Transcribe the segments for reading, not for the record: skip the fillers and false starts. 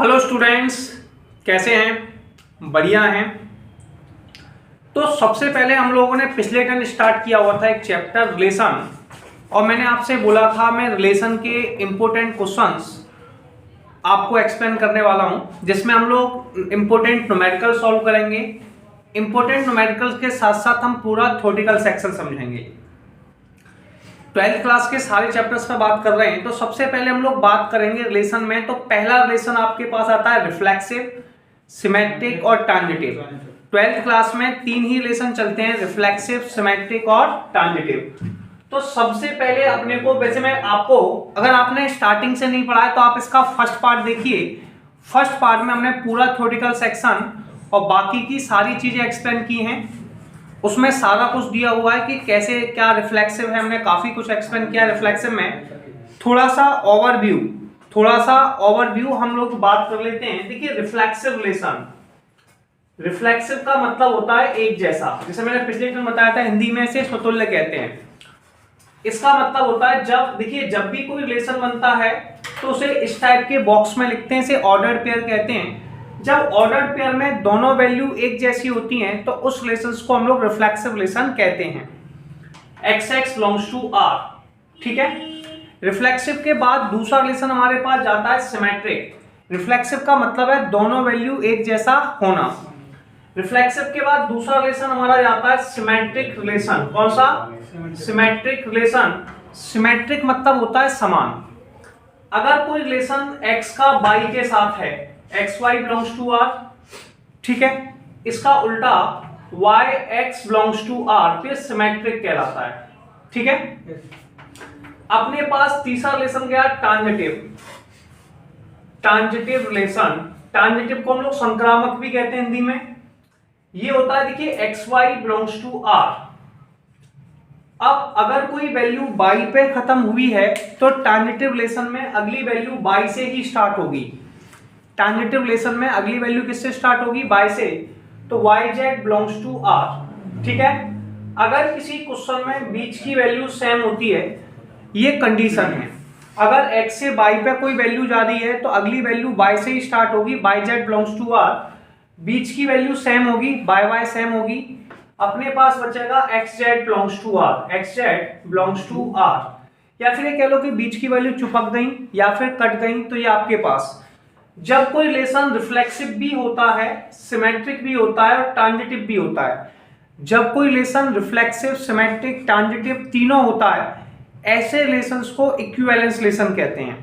Hello students, कैसे हैं? बढ़िया हैं। तो सबसे पहले हम लोगों ने पिछले टर्म स्टार्ट किया हुआ था एक चैप्टर रिलेशन, और मैंने आपसे बोला था मैं रिलेशन के इम्पोर्टेंट क्वेश्चंस आपको एक्सप्लेन करने वाला हूं, जिसमें हम लोग इम्पोर्टेंट न्यूमेरिकल सॉल्व करेंगे। इम्पोर्टेंट न्यूमेरिकल के साथ साथ हम पूरा थ्योरेटिकल सेक्शन समझेंगे। 12th क्लास के सारे चैप्टर्स पर बात कर रहे हैं। तो सबसे पहले हम लोग बात करेंगे रिलेशन में। तो पहला रिलेशन आपके पास आता है रिफ्लेक्सिव, सिमेट्रिक और ट्रांजिटिव। 12th क्लास में 3 ही रिलेशन चलते हैं, रिफ्लेक्सिव, सिमेट्रिक और ट्रांजिटिव। तो सबसे पहले अपने को, वैसे मैं आपको, अगर आपने स्टार्टिंग से नहीं पढ़ा है तो आप इसका फर्स्ट पार्ट देखिए। फर्स्ट पार्ट में हमने पूरा थ्योरेटिकल सेक्शन और बाकी की सारी चीजें एक्सप्लेन की हैं। उसमें सारा कुछ दिया हुआ है कि कैसे क्या रिफ्लेक्सिव है, हमने काफी कुछ एक्सप्लेन किया रिफ्लेक्सिव में। थोड़ा सा ओवरव्यू हम लोग बात कर लेते हैं। देखिए रिफ्लेक्सिव रिलेशन, रिफ्लेक्सिव का मतलब होता है एक जैसा, जैसे मैंने पिछले दिन बताया था, हिंदी में इसे स्वतुल्य कहते हैं। इसका मतलब होता है जब, देखिए जब भी कोई रिलेशन बनता है तो उसे इस टाइप के बॉक्स में लिखते हैं, इसे ऑर्डर्ड पेयर कहते हैं। जब ऑर्डर्ड पेयर में दोनों वैल्यू एक जैसी होती हैं तो उस रिलेशन को हम लोग रिफ्लेक्सिव रिलेशन कहते हैं। XX बिलोंग्स टू R, ठीक है। रिफ्लेक्सिव के बाद दूसरा रिलेशन हमारे पास जाता है सिमेट्रिक। रिफ्लेक्सिव का मतलब है दोनों वैल्यू एक जैसा होना। रिफ्लेक्सिव के बाद दूसरा रिलेशन हमारा जाता है सिमेट्रिक रिलेशन। कौन सा? Symmetric relation. सिमेट्रिक मतलब होता है समान। अगर कोई रिलेशन x का y के साथ है, XY बिलोंग्स टू R, ठीक है, इसका उल्टा YX बिलोंग्स टू R, फिर सिमेट्रिक कहलाता है, ठीक है। अपने पास तीसरा रिलेशन गया ट्रांजिटिव। ट्रांजिटिव रिलेशन, ट्रांजिटिव को हम लोग संक्रामक भी कहते हैं हिंदी में। ये होता है, देखिए XY बिलोंग्स टू R। अब अगर कोई वैल्यू y पे खत्म हुई है तो ट्रांजिटिव रिलेशन में अगली वैल्यू y से ही स्टार्ट होगी। ट्रांजिटिव रिलेशन में अगली वैल्यू किससे स्टार्ट होगी? y से। तो YZ बिलोंग्स टू R, ठीक है। अगर किसी क्वेश्चन में बीच की वैल्यू सेम होती है, ये कंडीशन है। अगर x से y पे कोई वैल्यू जा रही है तो अगली वैल्यू y से ही स्टार्ट होगी, YZ बिलोंग्स टू R। बीच की वैल्यू सेम होगी, YY सेम होगी। अपने पास बचेगा XZ belongs to R, XZ belongs to R। या फिर ये कह लो कि बीच की वैल्यू चिपक गई या फिर कट गई, तो ये आपके पास, जब कोई रिलेशन रिफ्लेक्सिव भी होता है, सिमेट्रिक भी होता है और ट्रांजिटिव भी होता है, जब कोई रिलेशन रिफ्लेक्सिव, सिमेट्रिक, ट्रांजिटिव तीनों होता है, ऐसे रिलेशंस को इक्विवेलेंस रिलेशन कहते हैं।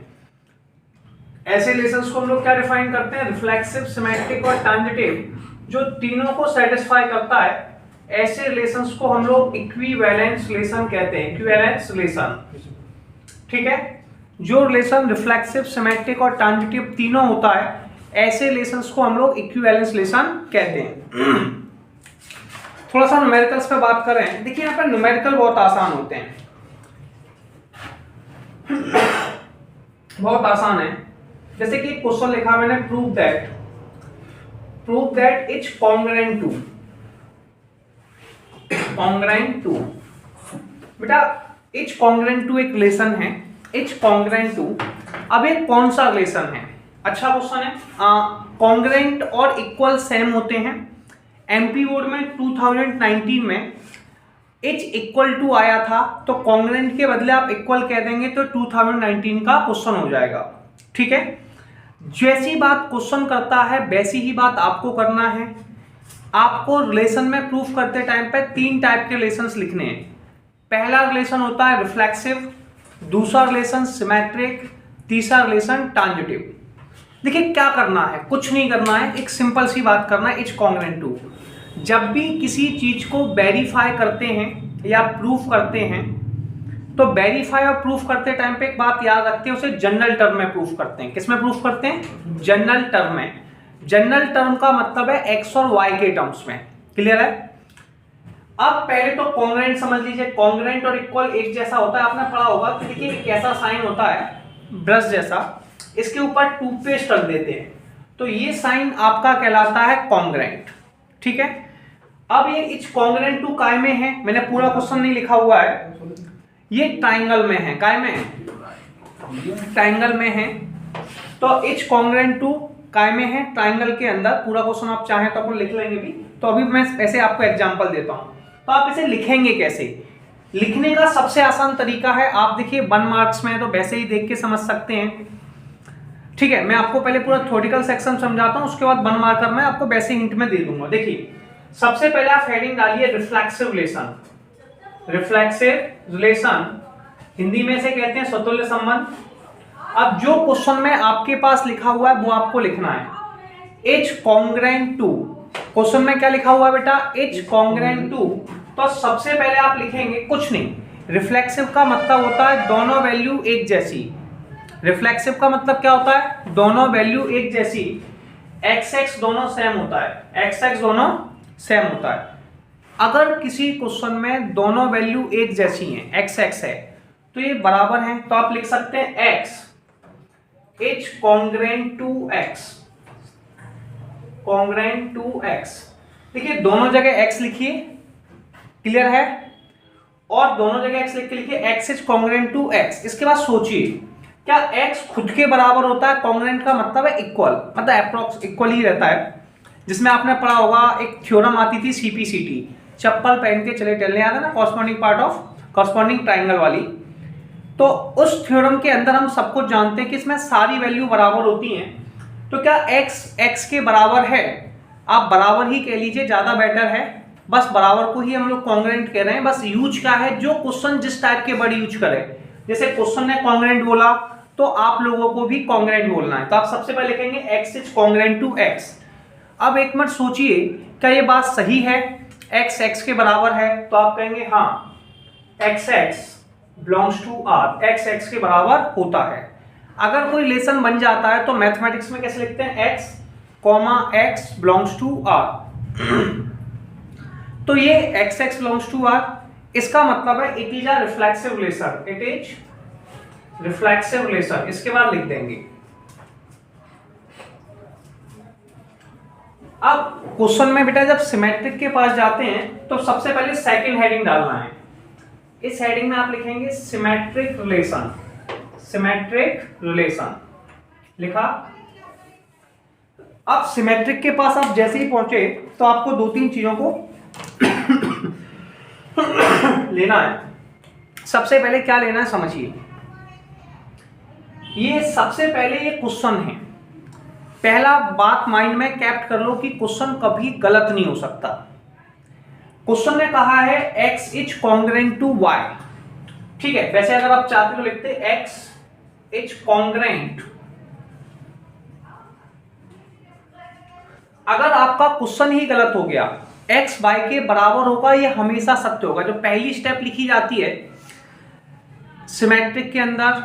ऐसे रिलेशंस को हम लोग क्या डिफाइन करते हैं? रिफ्लेक्सिव, सिमेट्रिक और ट्रांजिटिव, जो तीनों को सेटिस्फाई करता है, ऐसे रिलेशंस को हम लोग इक्विवेलेंस रिलेशन कहते हैं। इक्विवेलेंस रिलेशन, ठीक है। जो रिलेशन रिफ्लेक्सिव, सिमेट्रिक और ट्रांजिटिव तीनों होता है, ऐसे रिलेशंस को हम लोग इक्विवेलेंस रिलेशन कहते हैं। थोड़ा सा न्यूमेरिकल्स पे बात करें। देखिए यहाँ पर न्यूमेरिकल बहुत आसान होते हैं, बहुत आसान है। जैसे कि क्वेश्चन लिखा मैंने, prove that is congruent to, congruent to. बेटा इज कॉन्ग्रुएंट टू एक रिलेशन है, इज कॉन्ग्रुएंट टू। अब ये कौन सा रिलेशन है? अच्छा क्वेश्चन है। कॉन्ग्रुएंट और इक्वल सेम होते हैं। एमपी बोर्ड में 2019 में इज इक्वल टू आया था, तो कॉन्ग्रुएंट के बदले आप इक्वल कह देंगे तो 2019 का क्वेश्चन हो जाएगा, ठीक है। जैसी बात क्वेश्चन करता है वैसी ही बात आपको करना है। आपको रिलेशन में प्रूफ करते टाइम पे 3 टाइप के रिलेशंस लिखने हैं। पहला रिलेशन होता है रिफ्लेक्सिव, दूसरा रिलेशन सिमेट्रिक, तीसरा रिलेशन ट्रांजिटिव। देखिए क्या करना है, कुछ नहीं करना है, एक सिंपल सी बात करना है, इज कॉन्ग्रुएंट टू। जब भी किसी चीज को वेरीफाई करते हैं या प्रूफ करते हैं, तो वेरीफाई और प्रूफ करते टाइम पे एक बात याद रखते हैं, उसे जनरल टर्म में प्रूफ करते हैं। किस में प्रूफ करते हैं? जनरल टर्म में। जनरल टर्म का मतलब है एक्स और वाई के टर्म्स में। क्लियर है? अब पहले तो कॉन्ग्रुएंट समझ लीजिए। कॉन्ग्रुएंट और इक्वल एक जैसा होता है, आपने पढ़ा होगा कि देखिए एक ऐसा साइन होता है ब्रश जैसा, इसके ऊपर टूथपेस्ट रख देते हैं, तो ये साइन आपका कहलाता है कॉन्ग्रुएंट, ठीक है। अब ये इज कॉन्ग्रुएंट टू काय में है, मैंने पूरा क्वेश्चन नहीं लिखा हुआ है, ये ट्राइंगल में है। काय में? ट्राइंगल में है। तो इज कॉन्ग्रुएंट टू कायमे हैं ट्राइंगल के अंदर। पूरा क्वेश्चन आप चाहें तो अपन लिख लेंगे भी, तो अभी मैं ऐसे आपको एग्जांपल देता हूं। तो आप इसे लिखेंगे कैसे? लिखने का सबसे आसान तरीका है, आप देखिए 1 मार्क्स में है तो वैसे ही देख के समझ सकते हैं। ठीक है, मैं आपको पहले पूरा थ्योरेटिकल सेक्शन समझाता हूं, उसके बाद 1 मार्कर में आपको वैसे हिंट में दे दूंगा। देखिए सबसे पहले आप हेडिंग डालिए reflexive relation. Reflexive relation Hindi में से कहते हैं स्वतुल्य संबंध। अब जो क्वेश्चन में आपके पास लिखा हुआ है वो आपको लिखना है H कॉन्ग्रेंट टू। क्वेश्चन में क्या लिखा हुआ है बेटा? H congruent to. तो सबसे पहले आप लिखेंगे कुछ नहीं, रिफ्लेक्सिव का मतलब होता है दोनों वैल्यू एक जैसी। रिफ्लेक्सिव का मतलब क्या होता है? दोनों वैल्यू एक जैसी, एक्स एक्स दोनों सेम होता है, एक्स एक्स दोनों सेम होता है। अगर किसी क्वेश्चन में दोनों वैल्यू एक जैसी हैं, एक्स एक्स है तो ये बराबर हैं, तो आप लिख सकते हैं x H congruent to x, congruent to x. देखिए दोनों जगह x लिखिए, क्लियर है, और दोनों जगह x लिख के लिखिए x H congruent to x. इसके बाद सोचिए क्या x खुद के बराबर होता है? कॉन्ग्रेंट का मतलब है इक्वल, मतलब अप्रोक्स इक्वल ही रहता है। जिसमें आपने पढ़ा होगा एक थ्योरम आती थी CPCT, चप्पल पहन के चले टहलने, याद है ना, corresponding part of corresponding triangle वाली। तो उस थ्योरम के अंदर हम सब कुछ जानते हैं कि इसमें सारी वैल्यू बराबर होती हैं। तो क्या x x के बराबर है? आप बराबर ही कह लीजिए, ज्यादा बेटर है। बस बराबर को ही हम लोग कॉन्ग्रेंट कह रहे हैं। बस यूज क्या है, जो क्वेश्चन जिस टाइप के वर्ड यूज करे, जैसे क्वेश्चन ने कॉन्ग्रेंट बोला तो आप लोगों को भी कॉन्ग्रेंट बोलना है। तो आप सबसे पहले लिखेंगे x is congruent to x. अब एक मिनट सोचिए, क्या ये बात सही है? एक्स एक्स के बराबर है, तो आप कहेंगे हाँ x x belongs to r, x x के बराबर होता है। अगर कोई रिलेशन बन जाता है तो मैथमेटिक्स में कैसे लिखते हैं? X comma x belongs to r. तो ये x x belongs to r, इसका मतलब है it is a reflexive relation, it is reflexive relation. इसके बाद लिख देंगे। अब क्वेश्चन में बेटा जब सिमेट्रिक के पास जाते हैं तो सबसे पहले सेकंड हेडिंग डालना है। इस हेडिंग में आप लिखेंगे सिमेट्रिक रिलेशन, सिमेट्रिक रिलेशन लिखा। अब सिमेट्रिक के पास आप जैसे ही पहुंचे तो आपको 2-3 चीजों को लेना है। सबसे पहले क्या लेना है समझिए। ये सबसे पहले ये क्वेश्चन है। पहला बात माइंड में कैप्ट कर लो कि क्वेश्चन कभी गलत नहीं हो सकता। क्वेश्चन ने कहा है x is congruent to y, ठीक है। वैसे अगर आप चाहते तो लिखते x इज कॉन्ग्रेंट। अगर आपका क्वेश्चन ही गलत हो गया, x y के बराबर होगा, ये हमेशा सत्य होगा। जो पहली स्टेप लिखी जाती है सिमेट्रिक के अंदर,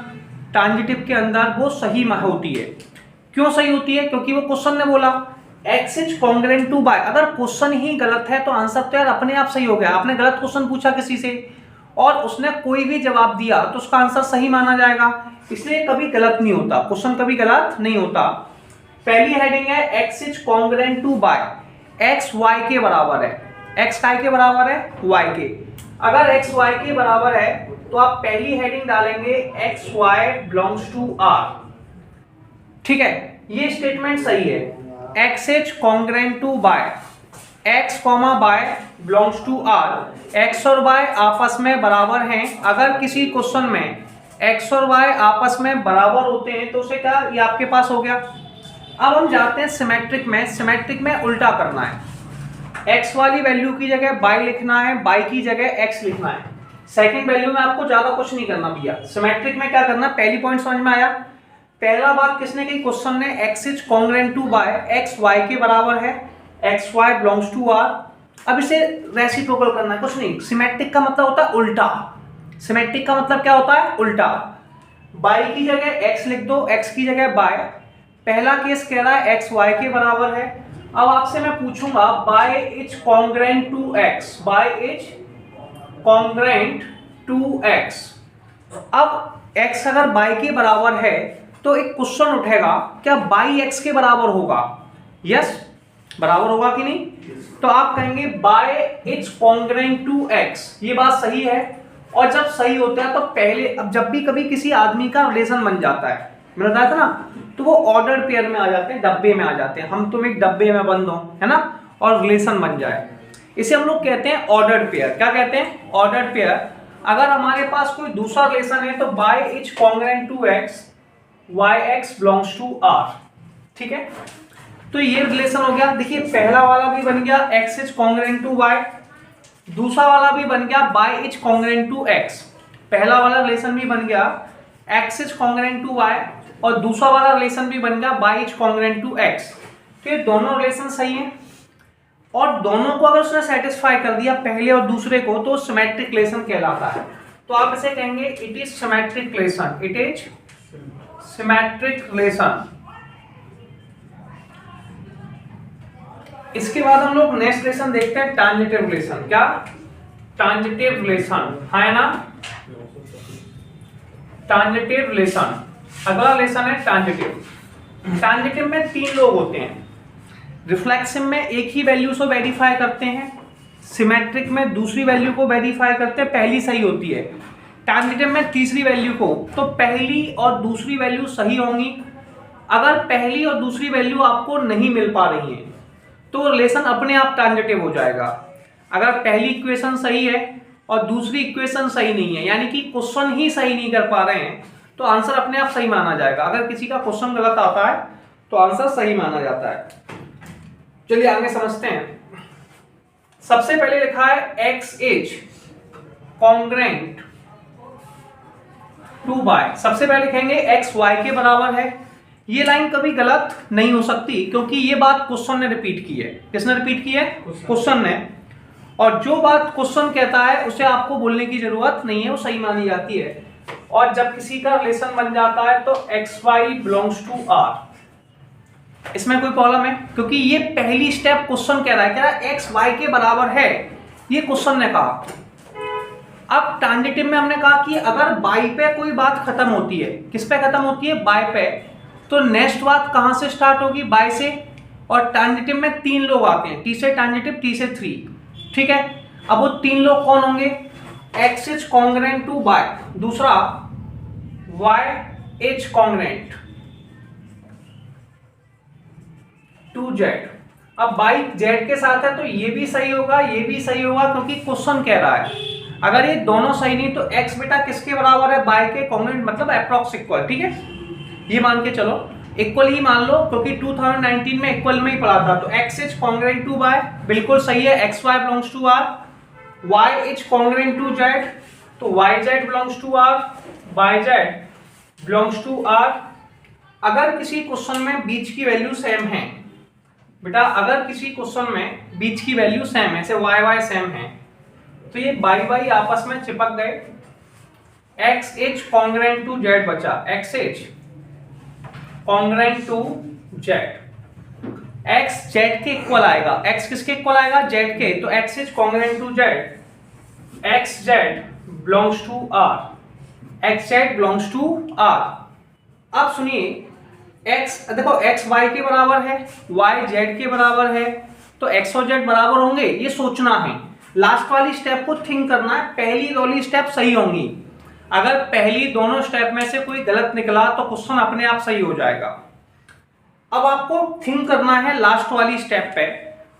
ट्रांजिटिव के अंदर, वो सही होती है। क्यों सही होती है? क्योंकि वो क्वेश्चन ने बोला x is congruent to y। अगर क्वेश्चन ही गलत है तो आंसर तो यार अपने आप सही हो गया। आपने गलत क्वेश्चन पूछा किसी से और उसने कोई भी जवाब दिया तो उसका आंसर सही माना जाएगा। इसलिए कभी गलत नहीं होता, क्वेश्चन कभी गलत नहीं होता। पहली हेडिंग है x is congruent to y, x y के बराबर है। x काय के बराबर है? y के। अगर x y के बराबर है तो आप पहली हेडिंग डालेंगे x y belongs to r, ठीक है। ये स्टेटमेंट सही है। x is congruent to y, x comma y belongs to r। x और y आपस में बराबर हैं। अगर किसी क्वेश्चन में x और y आपस में बराबर होते हैं तो उसे क्या, ये आपके पास हो गया। अब हम जाते हैं सिमेट्रिक में। सिमेट्रिक में उल्टा करना है। x वाली वैल्यू की जगह y लिखना है, y की जगह x लिखना है। सेकंड वैल्यू में आपको ज्यादा कुछ नहीं करना भैया। सिमेट्रिक में क्या करना, पहली पॉइंट समझ में आया। पहला बात किसने कही? क्वेश्चन ने x is congruent to y, x y के बराबर है, x y belongs to r। अब इसे रेसिप्रोकल करना है, कुछ नहीं। सिमेट्रिक का मतलब होता है उल्टा। सिमेट्रिक का मतलब क्या होता है? उल्टा। y की जगह x लिख दो, x की जगह y। पहला केस कह रहा है x y के बराबर है। अब आपसे मैं पूछूंगा y is congruent to x, y is congruent to x। अब x अगर y के बराबर है तो एक क्वेश्चन उठेगा, क्या y x के बराबर होगा? यस, बराबर होगा कि नहीं? तो आप कहेंगे y is congruent to x। ये बात सही है। और जब सही होता है तो पहले, अब जब भी कभी किसी आदमी का रिलेशन बन जाता है, मैंने बताया था ना, तो वो ऑर्डर पेयर में आ जाते हैं, डब्बे में आ जाते हैं। हम तुम एक डब्बे में बंद हो, है ना, और रिलेशन बन जाए, इसे हम लोग कहते हैं ऑर्डर्ड पेयर। क्या कहते हैं? Ordered pair. अगर हमारे पास कोई दूसरा रिलेशन है तो y is congruent to x y x belongs to r, ठीक है। तो ये रिलेशन हो गया। देखिए पहला वाला भी बन गया x is congruent to y, दूसरा वाला भी बन गया y is congruent to x। पहला वाला रिलेशन भी बन गया x is congruent to y और दूसरा वाला रिलेशन भी बन गया y is congruent to x। तो ये दोनों रिलेशन सही हैं और दोनों को अगर उसने सेटिस्फाई कर दिया पहले और दूसरे को तो सिमेट्रिक रिलेशन कहलाता है। तो आप इसे कहेंगे it is symmetric relation, it is symmetric relation. इसके बाद हम लोग नेक्स्ट रिलेशन देखते हैं ट्रांजिटिव रिलेशन। क्या? ट्रांजिटिव रिलेशन है ना, ट्रांजिटिव रिलेशन। अगला रिलेशन है ट्रांजिटिव। ट्रांजिटिव में तीन लोग होते हैं। रिफ्लेक्सिव में एक ही वैल्यू को वेरीफाई करते हैं, सिमेट्रिक में दूसरी वैल्यू को वेरीफाई करते हैं, पहली सही होती है। ट्रांजिटिव में तीसरी वैल्यू को, तो पहली और दूसरी वैल्यू सही होंगी। अगर पहली और दूसरी वैल्यू आपको नहीं मिल पा रही है तो रिलेशन अपने आप ट्रांजिटिव हो जाएगा। अगर पहली इक्वेशन सही है और दूसरी इक्वेशन सही नहीं है, यानी कि क्वेश्चन ही सही नहीं कर पा रहे हैं, तो आंसर अपने आप सही माना जाएगा। अगर किसी का क्वेश्चन गलत आता है तो आंसर सही माना जाता है। चलिए आगे समझते हैं। सबसे पहले लिखा है x is congruent to y। सबसे पहले लिखेंगे x y के बराबर है। ये लाइन कभी गलत नहीं हो सकती क्योंकि ये बात क्वेश्चन ने रिपीट की है। किसने रिपीट की है? क्वेश्चन ने। और जो बात क्वेश्चन कहता है उसे आपको बोलने की जरूरत नहीं है, वो सही मानी जाती है। और जब किसी का रिलेशन बन जाता है तो x y belongs to r, इसमें कोई प्रॉब्लम है? क्योंकि ये पहली स्टेप क्वेश्चन कह रहा है एक्स वाई के बराबर है, ये क्वेश्चन ने कहा। अब ट्रांजिटिव में हमने कहा कि अगर बाई पे कोई बात खत्म होती है, किस पे खत्म होती है? बाय पे, तो नेक्स्ट बात कहां से स्टार्ट होगी? बाय से। और ट्रांजिटिव में तीन लोग आते हैं, टी से ट्रांजिटिव, टी से थ्री, ठीक है। अब वो तीन लोग कौन होंगे? X is congruent to by, दूसरा Y is congruent to Z. अब बाई जेड के साथ है तो ये भी सही होगा, ये भी सही होगा, क्योंकि क्वेश्चन कह रहा है। अगर ये दोनों सही नहीं तो x बेटा किसके बराबर है? बाय के कॉन्ग्रुएंट, मतलब अप्रॉक्स इक्वल, ठीक है। ये मान के चलो, इक्वल ही मान लो क्योंकि 2019 में इक्वल में ही पढ़ा था। तो x is congruent to y, बिल्कुल सही है, x y belongs to r। y is congruent to z, तो y z belongs to r, y z belongs to r। अगर किसी क्वेश्चन में बीच की वैल्यू सेम है बेटा, अगर किसी क्वेश्चन में बीच की वैल्यू सेम है, जैसे y y सेम है, तो ये y y आपस में चिपक गए। x is congruent to z बचा, x is congruent to z, x z के इक्वल आएगा। x किसके इक्वल आएगा? z के, तो x is congruent to z, x z belongs to r, x z belongs to r। अब सुनिए, x देखो x y के बराबर है, y z के बराबर है, तो x और z बराबर होंगे, ये सोचना है। लास्ट वाली स्टेप को थिंक करना है, पहली वाली स्टेप सही होंगी। अगर पहली दोनों स्टेप में से कोई गलत निकला तो क्वेश्चन अपने आप सही हो जाएगा। अब आपको थिंक करना है लास्ट वाली स्टेप पे।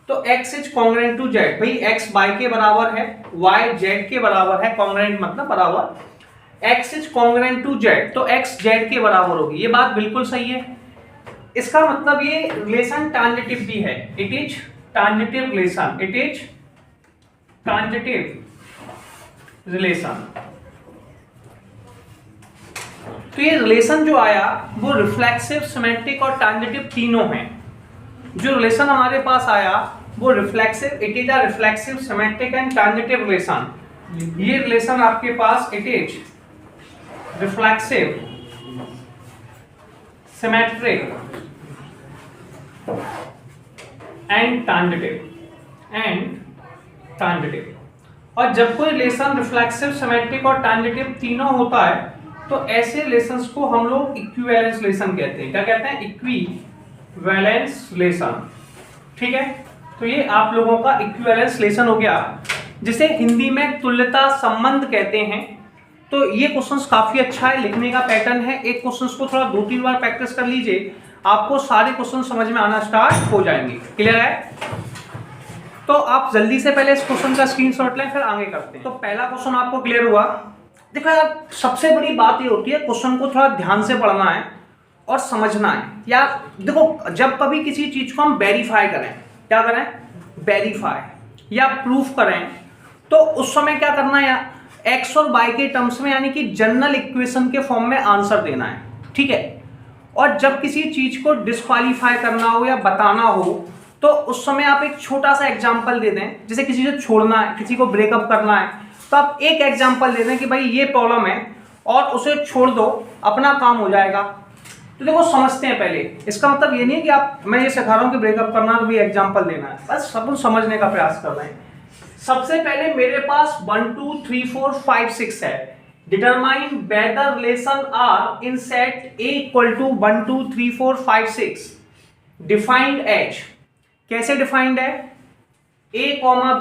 तो x is congruent to z, भाई x y के बराबर है, y z के बराबर है, कॉन्ग्रुएंट मतलब बराबर। x is congruent to z, तो x z के बराबर होगी, ये बात बिल्कुल सही है। इसका मतलब ये रिलेशन ट्रांजिटिव भी है, it is transitive relation, it is transitive relation. तो ये रिलेशन जो आया वो रिफ्लेक्सिव, सिमेट्रिक और ट्रांजिटिव तीनों हैं। जो रिलेशन हमारे पास आया वो reflexive, it is a reflexive, symmetric and transitive relation. ये रिलेशन आपके पास it is reflexive, symmetric and transitive. और जब कोई रिलेशन रिफ्लेक्सिव, सिमेट्रिक और ट्रांजिटिव तीनों होता है तो ऐसे रिलेशंस को हम लोग इक्विवेलेंस रिलेशन कहते हैं। क्या कहते हैं? इक्विवेलेंस रिलेशन, ठीक है। तो ये आप लोगों का इक्विवेलेंस रिलेशन हो गया, जिसे हिंदी में तुल्यता संबंध कहते हैं। तो ये क्वेश्चंस काफी अच्छा है, लिखने का पैटर्न है। एक क्वेश्चंस को थोड़ा 2-3 बार प्रैक्टिस कर लीजिए, आपको सारे क्वेश्चन समझ में आना स्टार्ट हो जाएंगे। क्लियर है? तो आप जल्दी से पहले इस क्वेश्चन का स्क्रीनशॉट लें, फिर आगे करते हैं। तो पहला क्वेश्चन आपको क्लियर हुआ। देखो यार, सबसे बड़ी बात ये होती है क्वेश्चन को थोड़ा ध्यान से पढ़ना है और समझना है। यार देखो, जब कभी किसी चीज को हम वेरीफाई करें, क्या करें, वेरीफाई या प्रूफ करें, तो उस समय क्या करना है यार, एक्स और वाई के टर्म्स में, यानी कि जनरल इक्वेशन के फॉर्म में आंसर देना है। ठीक है? और जब किसी चीज को डिस्क्वालीफाई करना हो या बताना हो, तो उस समय आप एक छोटा सा एग्जांपल दे दें। जैसे किसी से छोड़ना है, किसी को ब्रेकअप करना है, तो आप एक एग्जांपल दे दें कि भाई ये प्रॉब्लम है और उसे छोड़ दो, अपना काम हो जाएगा। तो देखो समझते हैं पहले, इसका मतलब ये नहीं है कि आप, मैं ये सिखा रहा हूँ कि ब्रेकअप करना तो भी एग्जांपल देना है, बस सब समझने का प्रयास कर रहे हैं। सबसे पहले मेरे पास 1 2 3 4 5 6 है। Determine whether relation r in set A equal to 1 2 3 4 5 6 defined as. कैसे डिफाइंड है? A,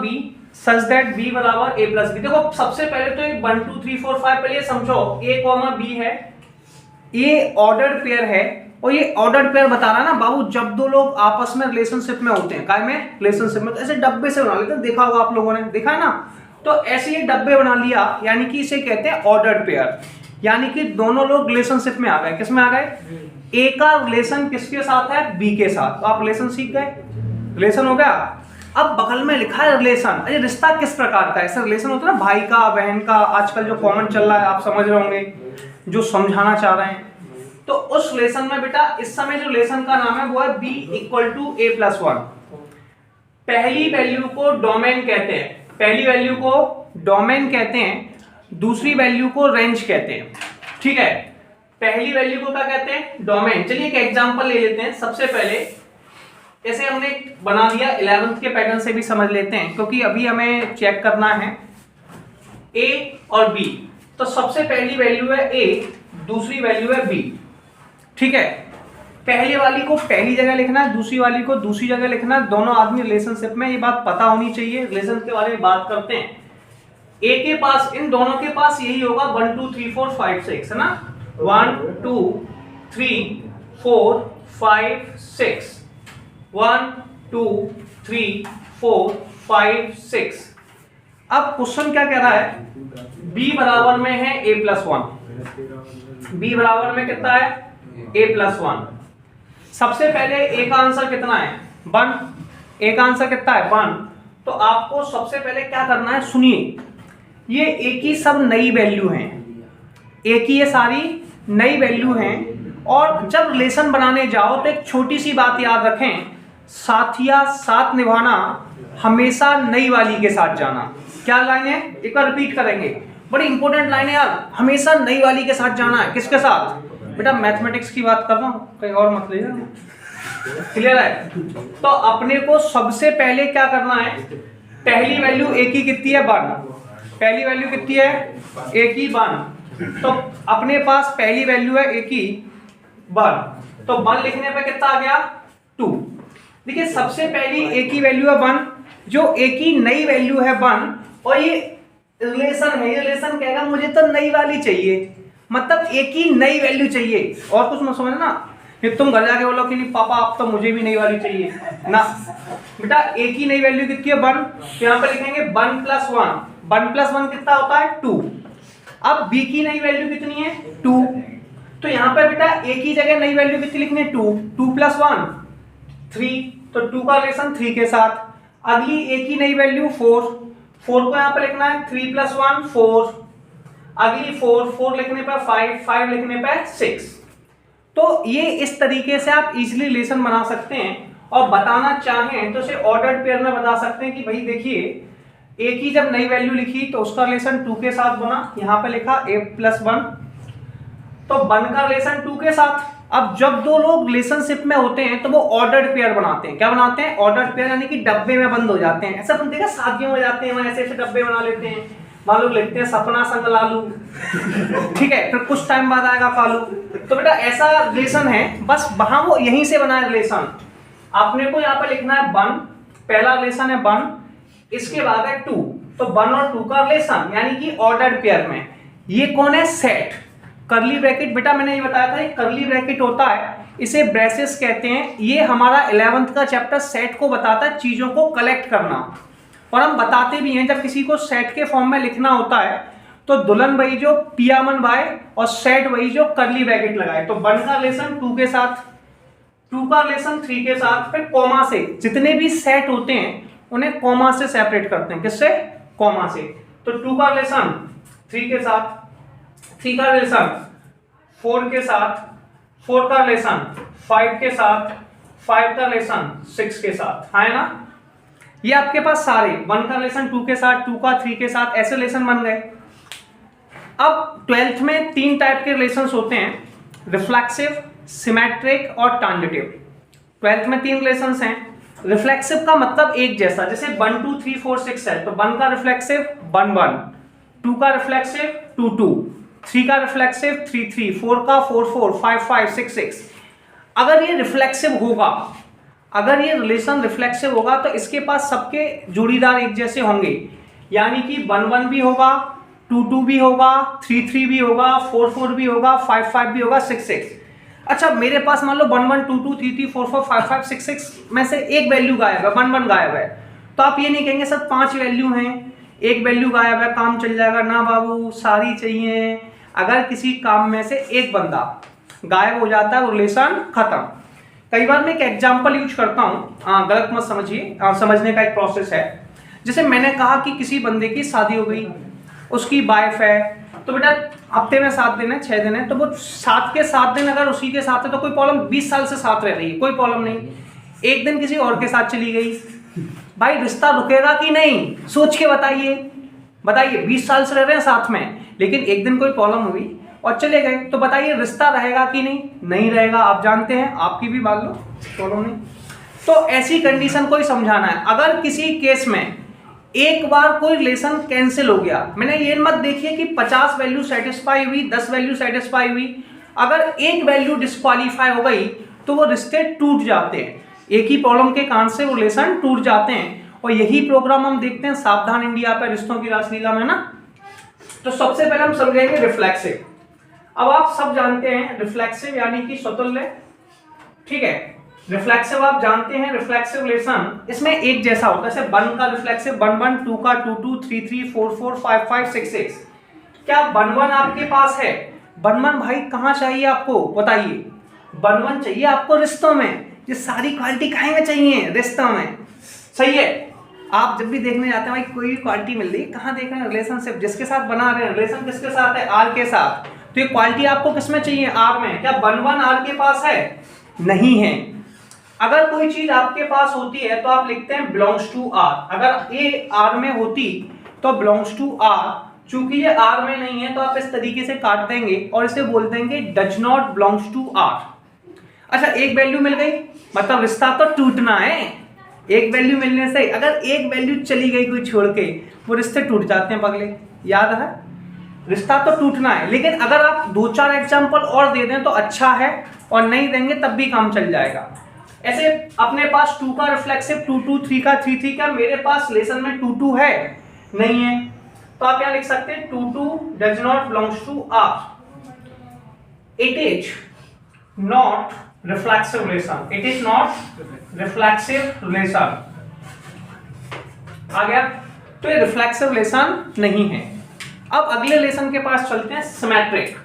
B such that B बराबर A प्लस B। देखो सबसे पहले तो 1 2 3 4 5 पहले समझो, A, B है, ये ऑर्डर्ड पेयर है। और ये ऑर्डर्ड पेयर बता रहा है ना बाबू, जब दो लोग आपस में रिलेशनशिप में होते हैं, काय में, रिलेशनशिप में, तो ऐसे डब्बे से बना लेते हैं। देखा होगा आप लोगों ने, देखा है ना? तो ऐसे ये डब्बे बना लिया, यानी कि इसे कहते हैं ऑर्डर्ड पेयर। यानी कि दोनों लोग रिलेशनशिप में आ गए। किस में आ गए? ए का रिलेशन किसके साथ है? बी के साथ। तो आप रिलेशन सीख गए, रिलेशन हो गया। अब बगल में लिखा है रिलेशन। अरे रिश्ता किस प्रकार का है? ऐसा रिलेशन होता है ना भाई का, बहन का, आजकल जो कॉमन चल रहा है, आप समझ रहे होंगे जो समझाना चाह रहे हैं। तो उस रिलेशन में बेटा इस समय जो रिलेशन का नाम है वो है B equal to A plus 1। पहली वैल्यू को डोमेन कहते हैं, पहली वैल्यू को डोमेन कहते हैं, दूसरी वैल्यू को रेंज कहते हैं। ठीक है? पहली वैल्यू को क्या कहते हैं? डोमेन। चलिए एक एग्जांपल ले लेते हैं। सबसे पहले ऐसे हमने बना दिया, 11th के पैटर्न से भी समझ लेते हैं, क्योंकि अभी हमें चेक करना है A और B। तो सबसे पहली वैल्यू है A, दूसरी वैल्यू है B। ठीक है? पहले वाली को पहली जगह लिखना है, दूसरी वाली को दूसरी जगह लिखना है। दोनों आदमी रिलेशनशिप में, ये बात पता होनी चाहिए। रिलेशन के बारे में बात करते हैं। ए के पास, इन दोनों के पास यही होगा 1 2 3 4 5 6, है ना? 1 2 3 4 5 6, 1 2 3 4 5 6। अब क्वेश्चन क्या कह रहा है? B बराबर में है A प्लस 1। B बराबर में कितना है? A plus 1। सबसे पहले A का आंसर कितना है? 1। A का आंसर कितना है? 1। तो आपको सबसे पहले क्या करना है, सुनिए, ये A की सब नई वैल्यू हैं, A की ये सारी नई वैल्यू हैं। और जब रिलेशन बनाने जाओ तो एक छोटी सी बात याद रखें, साथिया साथ निभाना, हमेशा नई वाली के साथ जाना। क्या लाइन है? एक बार रिपीट करेंगे, बड़ी इंपॉर्टेंट लाइन है यार। हमेशा नई वाली के साथ जाना है। किसके साथ? बेटा मैथमेटिक्स की बात कर रहा हूं, कहीं और मत लीजिए। क्लियर है? तो अपने को सबसे पहले क्या करना है, पहली वैल्यू A की कितनी है? 1। पहली वैल्यू कितनी है? A की 1। तो अपने पास पहली वैल्यू है A की 1, तो 1 लिखने पे कितना आ गया? 2। देखिए सबसे पहली A की वैल्यू है 1, जो A की नई वैल्यू है 1, और ये रिलेशन है। ये रिलेशन कहेगा मुझे तो नई वाली चाहिए, मतलब A की नई वैल्यू चाहिए। और कुछ मत समझना, फिर तुम घर जाके बोलो कि नहीं पापा आप तो मुझे भी नई वाली चाहिए ना। बेटा A की नई वैल्यू कितनी है? 1। तो यहाँ पे लिखेंगे 1 प्लस 1। 1 प्लस 1 कितना होता है? 2। अब B की नई वैल्यू कितनी है? 2। तो यहाँ पे बेटा A की जगह नई वैल्यू कितनी लिखनी है? 2। 2 प्लस 1 3, तो 2 का रिलेशन 3 के साथ। अगली A की नई वैल्यू 4। 4 को यहाँ पे लिखना है 3 प्लस 1 4। अगली 4 लिखने पर 5 लिखने पर 6। तो ये इस तरीके से आप इजीली रिलेशन बना सकते हैं। और बताना चाहें तो इसे ऑर्डर्ड पेयर में बता सकते हैं कि भाई देखिए A की जब नई वैल्यू लिखी तो उसका रिलेशन 2 के साथ बना, यहाँ पे लिखा A प्लस 1, तो 1 का रिलेशन 2 के साथ। अब जब दो लोग रिलेशनशिप में होते हैं तो वो ऑर्डर्ड पेयर बनाते हैं। क्या बनाते हैं? ऑर्डर्ड पेयर, यानी कि डब्बे में बंद हो जाते हैं। ऐसा तुम देखा शादियों में जाते हैं, वहां ऐसे ऐसे डब्बे बना लेते हैं, मान लो लिखते हैं सपना संग लालू, ठीक है, फिर कुछ टाइम बाद आएगा कालू। तो बेटा ऐसा रिलेशन है, बस वहां वो यहीं से बना है रिलेशन। आपने को यहाँ पे लिखना है 1, पहला रिलेशन है 1, इसके बाद है 2, तो 1 और 2 का रिलेशन, यानी कि ऑर्डर्ड पेयर में। ये कौन है, सेट। करली ब्रैकेट बेटा मैंने ये बताया था, करली ब्रैकेट होता है, इसे ब्रेसेस कहते हैं। ये हमारा 11th का चैप्टर सेट को बताता है, चीजों को कलेक्ट करना। और हम बताते भी हैं जब किसी को सेट के फॉर्म में लिखना होता है तो दुल्हन वही जो पियामन बाय और सेट वही जो करली ब्रैकेट लगाए। तो 1 का रिलेशन 2 के साथ, 2 का रिलेशन 3 के साथ, फिर कॉमा से। जितने भी सेट होते हैं उन्हें कॉमा से सेपरेट करते हैं। किससे, कॉमा से। तो 2 का रिलेशन 3 के साथ, 3 का रिलेशन 4 के साथ, 4 का रिलेशन 5 के साथ, 5 का रिलेशन 6 के साथ, है ना। ये आपके पास सारे 1 का रिलेशन 2 के साथ, 2 का 3 के साथ, ऐसे रिलेशन बन गए। अब 12th में 3 टाइप के रिलेशंस होते हैं, रिफ्लेक्सिव, सिमेट्रिक और ट्रांजिटिव। 12th में 3 रिलेशंस हैं। रिफ्लेक्सिव का मतलब एक जैसा, जैसे 1 2 3 4 6 है तो 1 का रिफ्लेक्सिव 1 1, 2 का रिफ्लेक्सिव 2 2, 3 का रिफ्लेक्सिव 3 3, 4 का 4 4, 5 5, 6 6। अगर ये रिफ्लेक्सिव होगा, अगर ये रिलेशन रिफ्लेक्सिव होगा तो इसके पास सबके जोड़ीदार एक जैसे होंगे, यानी कि 1 1 भी होगा, 2 2 भी होगा, 3 3 भी होगा, 4 4 भी होगा, 5 5 भी होगा, 6 6। अच्छा मेरे पास मान लो 1 1 2 2 3 3 4 4 5 5 6 6 में से एक वैल्यू गायब है, 1 1 गायब है, तो आप ये नहीं कहेंगे सर 5 वैल्यू हैं, एक वैल्यू गायब है, काम चल जाएगा ना बाबू, सारी चाहिए। अगर किसी काम में से एक बंदा गायब हो जाता है, रिलेशन खत्म। कई बार मैं एक एग्जांपल यूज करता हूँ, गलत मत समझिए, समझने का एक प्रोसेस है। जैसे मैंने कहा कि किसी बंदे की शादी हो गई, उसकी वाइफ है, तो बेटा हफ्ते में 7 दिन है, 6 दिन है, तो वो 7 के 7 दिन अगर उसी के साथ है तो कोई प्रॉब्लम, 20 साल से साथ रह रही है, कोई प्रॉब्लम नहीं। एक दिन किसी और के साथ चली गई, भाई रिश्ता रुकेगा कि नहीं, सोच के बताइए, बताइए। 20 साल से रह रहे हैं साथ में, लेकिन एक दिन कोई प्रॉब्लम हुई और चले गए, तो बताइए रिश्ता रहेगा कि नहीं, नहीं रहेगा। आप जानते हैं, आपकी भी मान लो प्रॉब्लम नहीं। तो ऐसी कंडीशन को ही समझाना है। अगर किसी केस में एक बार कोई रिलेशन कैंसिल हो गया, मैंने ये मत देखिए कि 50 वैल्यू सेटिस्फाई हुई, 10 वैल्यू सेटिस्फाई हुई, अगर एक वैल्यू डिस्क्वालीफाई हो गई तो वो रिश्ते टूट जाते हैं। एक ही प्रॉब्लम के कारण से वो रिलेशन टूट जाते हैं। और यही प्रोग्राम हम देखते हैं सावधान इंडिया पे, रिश्तों की रासलीला में ना। तो सबसे पहले हम समझेंगे रिफ्लेक्सिव। अब आप सब जानते हैं रिफ्लेक्सिव यानी कि स्वतुल्य, ठीक है। रिफ्लेक्सिव आप जानते हैं, रिफ्लेक्सिव रिलेशन इसमें एक जैसा होता है। जैसे 1 का रिफ्लेक्सिव 1 1, 2 का 2 2, 3 3, 4 4, 5 5, 6 6। क्या 1 1 आपके पास है? 1 1 भाई कहाँ चाहिए आपको, बताइए। 1 1 चाहिए आपको रिश्तों में, ये सारी क्वालिटी कहाँ में चाहिए, रिश्तों में, सही है। आप जब भी देखने जाते हैं भाई कोई भी क्वालिटी मिल रही है, कहाँ देख रहे हैं, रिलेशनशिप जिसके साथ बना रहे हैं, रिलेशन किसके साथ है, आर के साथ, तो ये क्वालिटी आपको किसमें चाहिए, आर में। क्या 1 1 आर के पास है? नहीं है। अगर कोई चीज आपके पास होती है तो आप लिखते हैं बिलोंग्स टू आर। अगर ये आर में होती तो बिलोंग्स टू आर, चूंकि ये आर में नहीं है तो आप इस तरीके से काट देंगे और इसे बोल देंगे does not belongs to r. अच्छा एक वैल्यू मिल गई, मतलब रिश्ता तो टूटना है। एक वैल्यू मिलने से, अगर एक वैल्यू चली गई कोई छोड़ के, वो रिश्ते टूट जाते हैं पगले, याद है। रिश्ता तो टूटना है, लेकिन अगर आप 2-4 एग्जाम्पल और दे दें तो अच्छा है, और नहीं देंगे तब भी काम चल जाएगा। ऐसे अपने पास 2 का रिफ्लेक्सिव 2 2, 3 का 3 3, क्या मेरे पास रिलेशन में 2 2 है? नहीं है, तो आप क्या लिख सकते हैं, 2 2 does not belongs to R. It is not reflexive relation, it is not reflexive relation. आ गया, तो ये रिफ्लेक्सिव रिलेशन नहीं है। अब अगले रिलेशन के पास चलते हैं, सिमेट्रिक।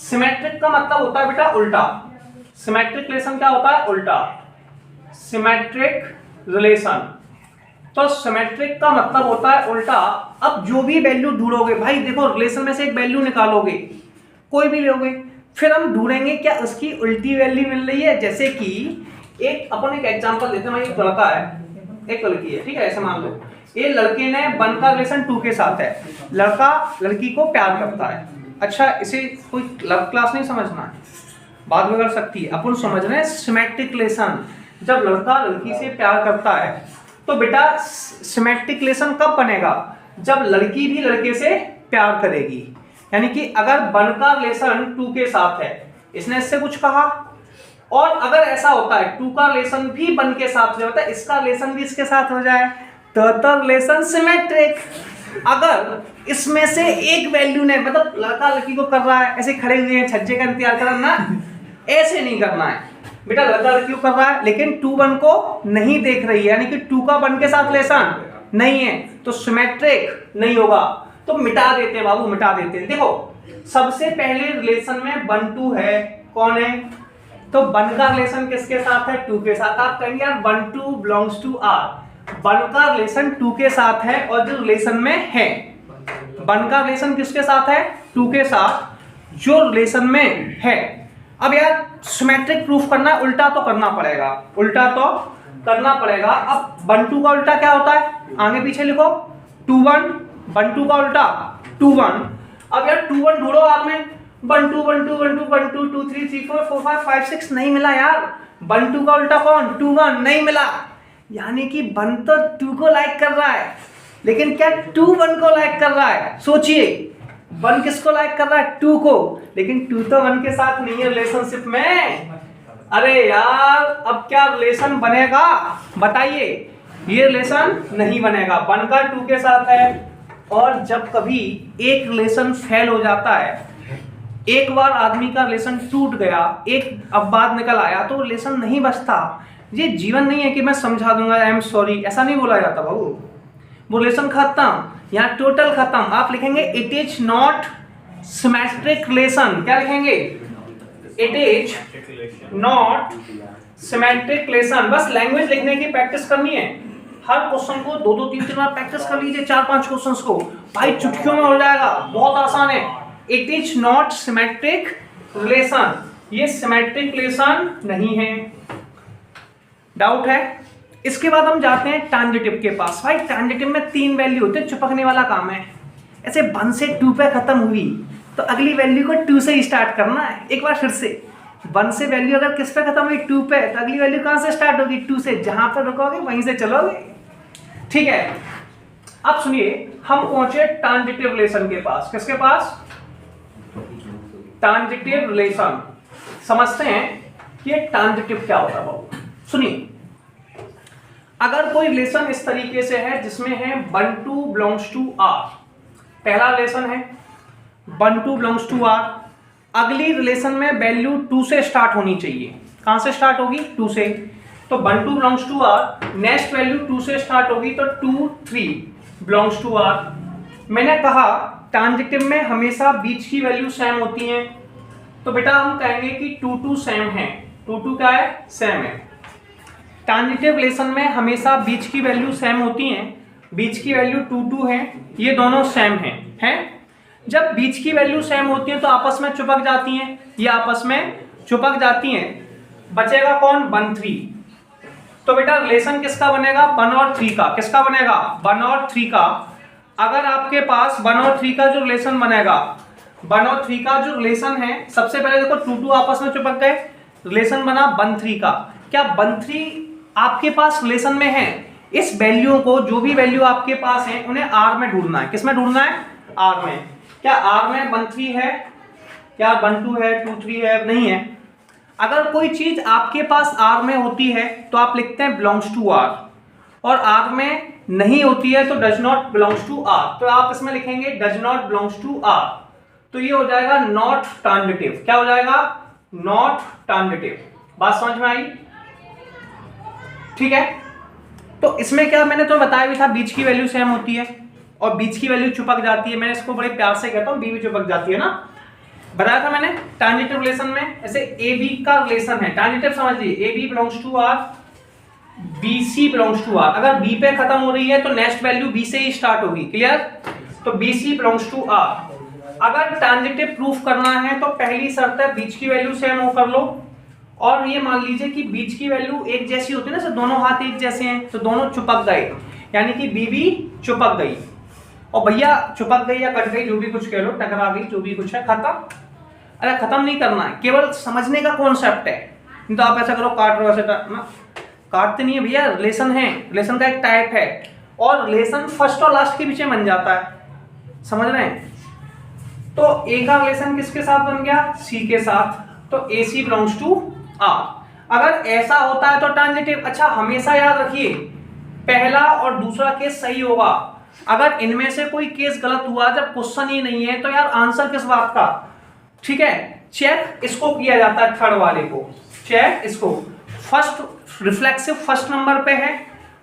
सिमेट्रिक का मतलब होता है बेटा उल्टा। सिमेट्रिक रिलेशन क्या होता है, उल्टा, सिमेट्रिक रिलेशन। तो सिमेट्रिक का मतलब होता है उल्टा। अब जो भी वैल्यू ढूंढोगे, भाई देखो रिलेशन में से एक वैल्यू निकालोगे, कोई भी लोगे, फिर हम ढूंढेंगे क्या उसकी उल्टी वैल्यू मिल रही है। जैसे कि एक अपन एक एग्जांपल देते हैं, भाई एक लड़का है, एक लड़की है, ठीक है। ऐसे मान लो ये लड़के ने 1 का रिलेशन 2 के साथ है, लड़का लड़की को प्यार करता है। अच्छा इसे कोई लव क्लास नहीं समझना है, बात बिगड़ सकती है। अपन समझ रहे हैं सिमेट्रिक रिलेशन, जब लड़का लड़की से प्यार करता है तो बेटा सिमेट्रिक रिलेशन कब बनेगा, जब लड़की भी लड़के से प्यार करेगी। यानी कि अगर 1 का रिलेशन 2 के साथ है, इसने इससे कुछ कहा, और अगर ऐसा होता है 2 का रिलेशन भी 1 के साथ हो जाता है, इसका रिलेशन भी इसके साथ हो जाए, तो रिलेशन सिमेट्रिक। अगर इसमें से एक वैल्यू ने, मतलब लड़का लड़की को कर रहा है, ऐसे खड़े हुए हैं छज्जे का इंतजार कर ना, ऐसे नहीं करना है बेटा। लड़का लड़की को कर रहा है लेकिन 2 1 को नहीं देख रही है, यानी कि 2 का 1 के साथ रिलेशन नहीं है, तो सिमेट्रिक नहीं होगा, तो मिटा देते हैं बाबू, मिटा देते हैं। देखो सबसे पहले रिलेशन में 1 2 है, कौन है, तो 1 का रिलेशन किसके साथ है, 2 के साथ। आप कहेंगे यार 1 2 बिलोंग्स टू आर, 1 का रिलेशन 2 के साथ है, और जो रिलेशन में है 1 का रिलेशन किसके साथ है, 2 के साथ, जो रिलेशन में है। अब यार सिमेट्रिक प्रूफ करना है, उल्टा तो करना पड़ेगा, उल्टा तो करना पड़ेगा। अब 1 2 का उल्टा क्या होता है, आगे पीछे लिखो, 2 1, 1 2 का उल्टा 2 1। अब यार 2 1 ढूंढो आप में, 1 2 1 2 1 2 1 2 2 3 3 4 4 5 5 6 नहीं मिला यार। 1 2 का उल्टा कौन, 2 1 नहीं मिला, यानी कि 1 तो 2 को लाइक कर रहा है, लेकिन क्या 2 1 को लाइक कर रहा है। सोचिए 1 किसको लाइक कर रहा है, 2 को, लेकिन 2 तो 1 के साथ नहीं है रिलेशनशिप में। अरे यार अब क्या रिलेशन बनेगा बताइए, ये रिलेशन नहीं बनेगा, 1 का 2 के साथ है। और जब कभी एक रिलेशन फेल हो जाता है, एक बार आदमी का रिलेशन टूट गया, एक अपवाद निकल आया, तो रिलेशन नहीं बचता। ये जीवन नहीं है कि मैं समझा दूंगा आई एम सॉरी, ऐसा नहीं बोला जाता बाबू। वो रिलेशन खत्म, यहाँ टोटल खत्म। आप लिखेंगे it is not symmetric relation, क्या लिखेंगे, it is not symmetric relation. बस लैंग्वेज लिखने की प्रैक्टिस करनी है, हर क्वेश्चन को 2 2 3 3 बार प्रैक्टिस कर लीजिए, 4 5 क्वेश्चंस को, भाई चुटकियों में हो जाएगा, बहुत आसान है। It is not symmetric relation, ये सिमेट्रिक रिलेशन नहीं है। डाउट है? इसके बाद हम जाते हैं ट्रांजिटिव के पास। भाई ट्रांजिटिव में 3 वैल्यू होते हैं, चिपकने वाला काम है। ऐसे 1 से 2 पे खत्म हुई तो अगली वैल्यू को 2 से ही स्टार्ट करना है। एक बार फिर से 1 से वैल्यू अगर किस पे खत्म हुई, 2 पे, तो अगली वैल्यू कहां से स्टार्ट होगी, 2 से। जहां पर रुकोगे वहीं से चलोगे, ठीक है। अब सुनिए, हम पहुंचे ट्रांजिटिव रिलेशन के पास। किसके पास, ट्रांजिटिव रिलेशन। समझते हैं कि ये ट्रांजिटिव क्या होता है बाबू। सुनिए, अगर कोई रिलेशन इस तरीके से है जिसमें है 1 2 बिलोंग्स टू आर, पहला रिलेशन है 1 2 बिलोंग्स टू आर, अगली रिलेशन में वैल्यू 2 से स्टार्ट होनी चाहिए। कहां से स्टार्ट होगी, 2 से। तो 1 2 belongs to r, next value 2 से स्टार्ट होगी, तो 2 3 बिलोंग्स टू आर। मैंने कहा ट्रांजिटिव में हमेशा बीच की वैल्यू सेम होती हैं, तो बेटा हम कहेंगे कि 2 2 सेम है। 2 2 क्या है, सेम है। ट्रांजिटिव रिलेशन में हमेशा बीच की वैल्यू सेम होती हैं, बीच की वैल्यू 2 2 है, ये दोनों सेम हैं। जब बीच की वैल्यू सेम होती है तो आपस में चिपक जाती हैं, ये आपस में चिपक जाती हैं। बचेगा कौन, 1 3। तो बेटा रिलेशन किसका बनेगा, 1 और 3 का। किसका बनेगा, 1 और 3 का। अगर आपके पास 1 और 3 का जो रिलेशन बनेगा, 1 और 3 का जो रिलेशन है, सबसे पहले देखो 2 2 आपस में चिपक गए, रिलेशन बना 1 3 का। क्या 1 3 आपके पास रिलेशन में है, इस वैल्यू को, जो भी वैल्यू आपके पास है, उन्हें आर में ढूंढना है। किस में ढूंढना है, आर में। क्या आर में 1 3 है, क्या 1 2 है, 2 3 है, नहीं है। अगर कोई चीज आपके पास आर में होती है तो आप लिखते हैं बिलोंग्स टू आर, और आर में नहीं होती है तो does not belongs to r, तो आप इसमें लिखेंगे does not belongs to r. तो ये हो जाएगा नॉट ट्रांजिटिव। क्या हो जाएगा, नॉट ट्रांजिटिव। बात समझ में आई, ठीक है। तो इसमें क्या, मैंने तो बताया भी था बीच की वैल्यू सेम होती है और बीच की वैल्यू चिपक जाती है। मैंने इसको बड़े प्यार से कहता हूं बी भी चिपक जाती है ना, बताया था मैंने। ट्रांजिटिव रिलेशन में ऐसे ए बी का रिलेशन है, ट्रांजिटिव समझ लीजिए, a b belongs to r, b c belongs to r. अगर बी पे खत्म हो रही है तो नेक्स्ट वैल्यू बी से ही स्टार्ट होगी, क्लियर। तो b c belongs to r. अगर ट्रांजिटिव प्रूफ करना है तो पहली शर्त है बीच की वैल्यू सेम हो कर लो, और ये मान लीजिए कि बीच की वैल्यू एक जैसी होती है ना, दोनों हाथ एक जैसे हैं, तो दोनों चिपक गए, यानी कि बी भी चिपक गई। और भैया चिपक गई या कट गई, जो भी कुछ कह लो, टकरा गई, जो भी कुछ है, खत्म। अरे खत्म नहीं करना है, केवल समझने का कॉन्सेप्ट है। नहीं तो आप ऐसा करो, काट रहे हो ऐसे ना, काटते नहीं है भैया, रिलेशन है, रिलेशन का एक टाइप है, और रिलेशन फर्स्ट और लास्ट के पीछे बन जाता है, समझ रहे हैं। तो ए का रिलेशन किसके साथ बन गया, सी के साथ, तो ए सी बिलोंग्स टू आर। अगर ऐसा होता है तो ट्रांजिटिव। अच्छा हमेशा याद रखिए, पहला और दूसरा केस सही होगा। अगर इनमें से कोई केस गलत हुआ जब क्वेश्चन ही नहीं है तो यार आंसर किस बात का, ठीक है। चेक इसको किया जाता है, थर्ड वाले को चेक इसको। फर्स्ट रिफ्लेक्सिव फर्स्ट नंबर पे है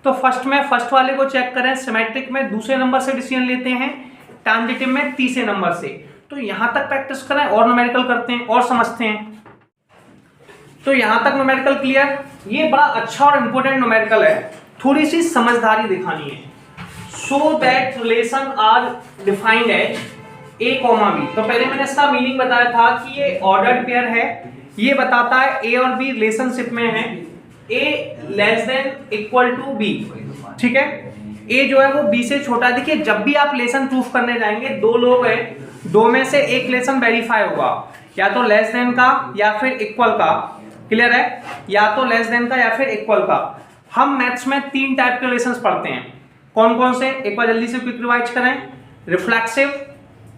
तो फर्स्ट में फर्स्ट वाले को चेक करें, सिमेट्रिक में दूसरे नंबर से डिसीजन लेते हैं, ट्रांजिटिव में तीसरे नंबर से। तो यहां तक प्रैक्टिस करें और न्यूमेरिकल करते हैं और समझते हैं। तो यहां तक न्यूमेरिकल क्लियर। ये बड़ा अच्छा और इंपॉर्टेंट न्यूमेरिकल है, थोड़ी सी समझदारी दिखानी है। So that relation r defined as a comma b. तो पहले मैंने इसका मीनिंग बताया था कि ये ऑर्डर्ड पेयर है, ये बताता है ए और बी रिलेशनशिप में है, A less than equal to B, ठीक है। ए जो है वो बी से छोटा है। देखिए जब भी आप रिलेशन प्रूफ करने जाएंगे, दो लोग हैं, दो में से एक रिलेशन वेरीफाई होगा, या तो लेस देन का या फिर इक्वल का, क्लियर है, या तो लेस देन का या फिर इक्वल का। हम मैथ्स में तीन टाइप के रिलेशंस पढ़ते हैं, कौन कौन से, एक बार जल्दी से क्विक रिवाइज करें। रिफ्लेक्सिव,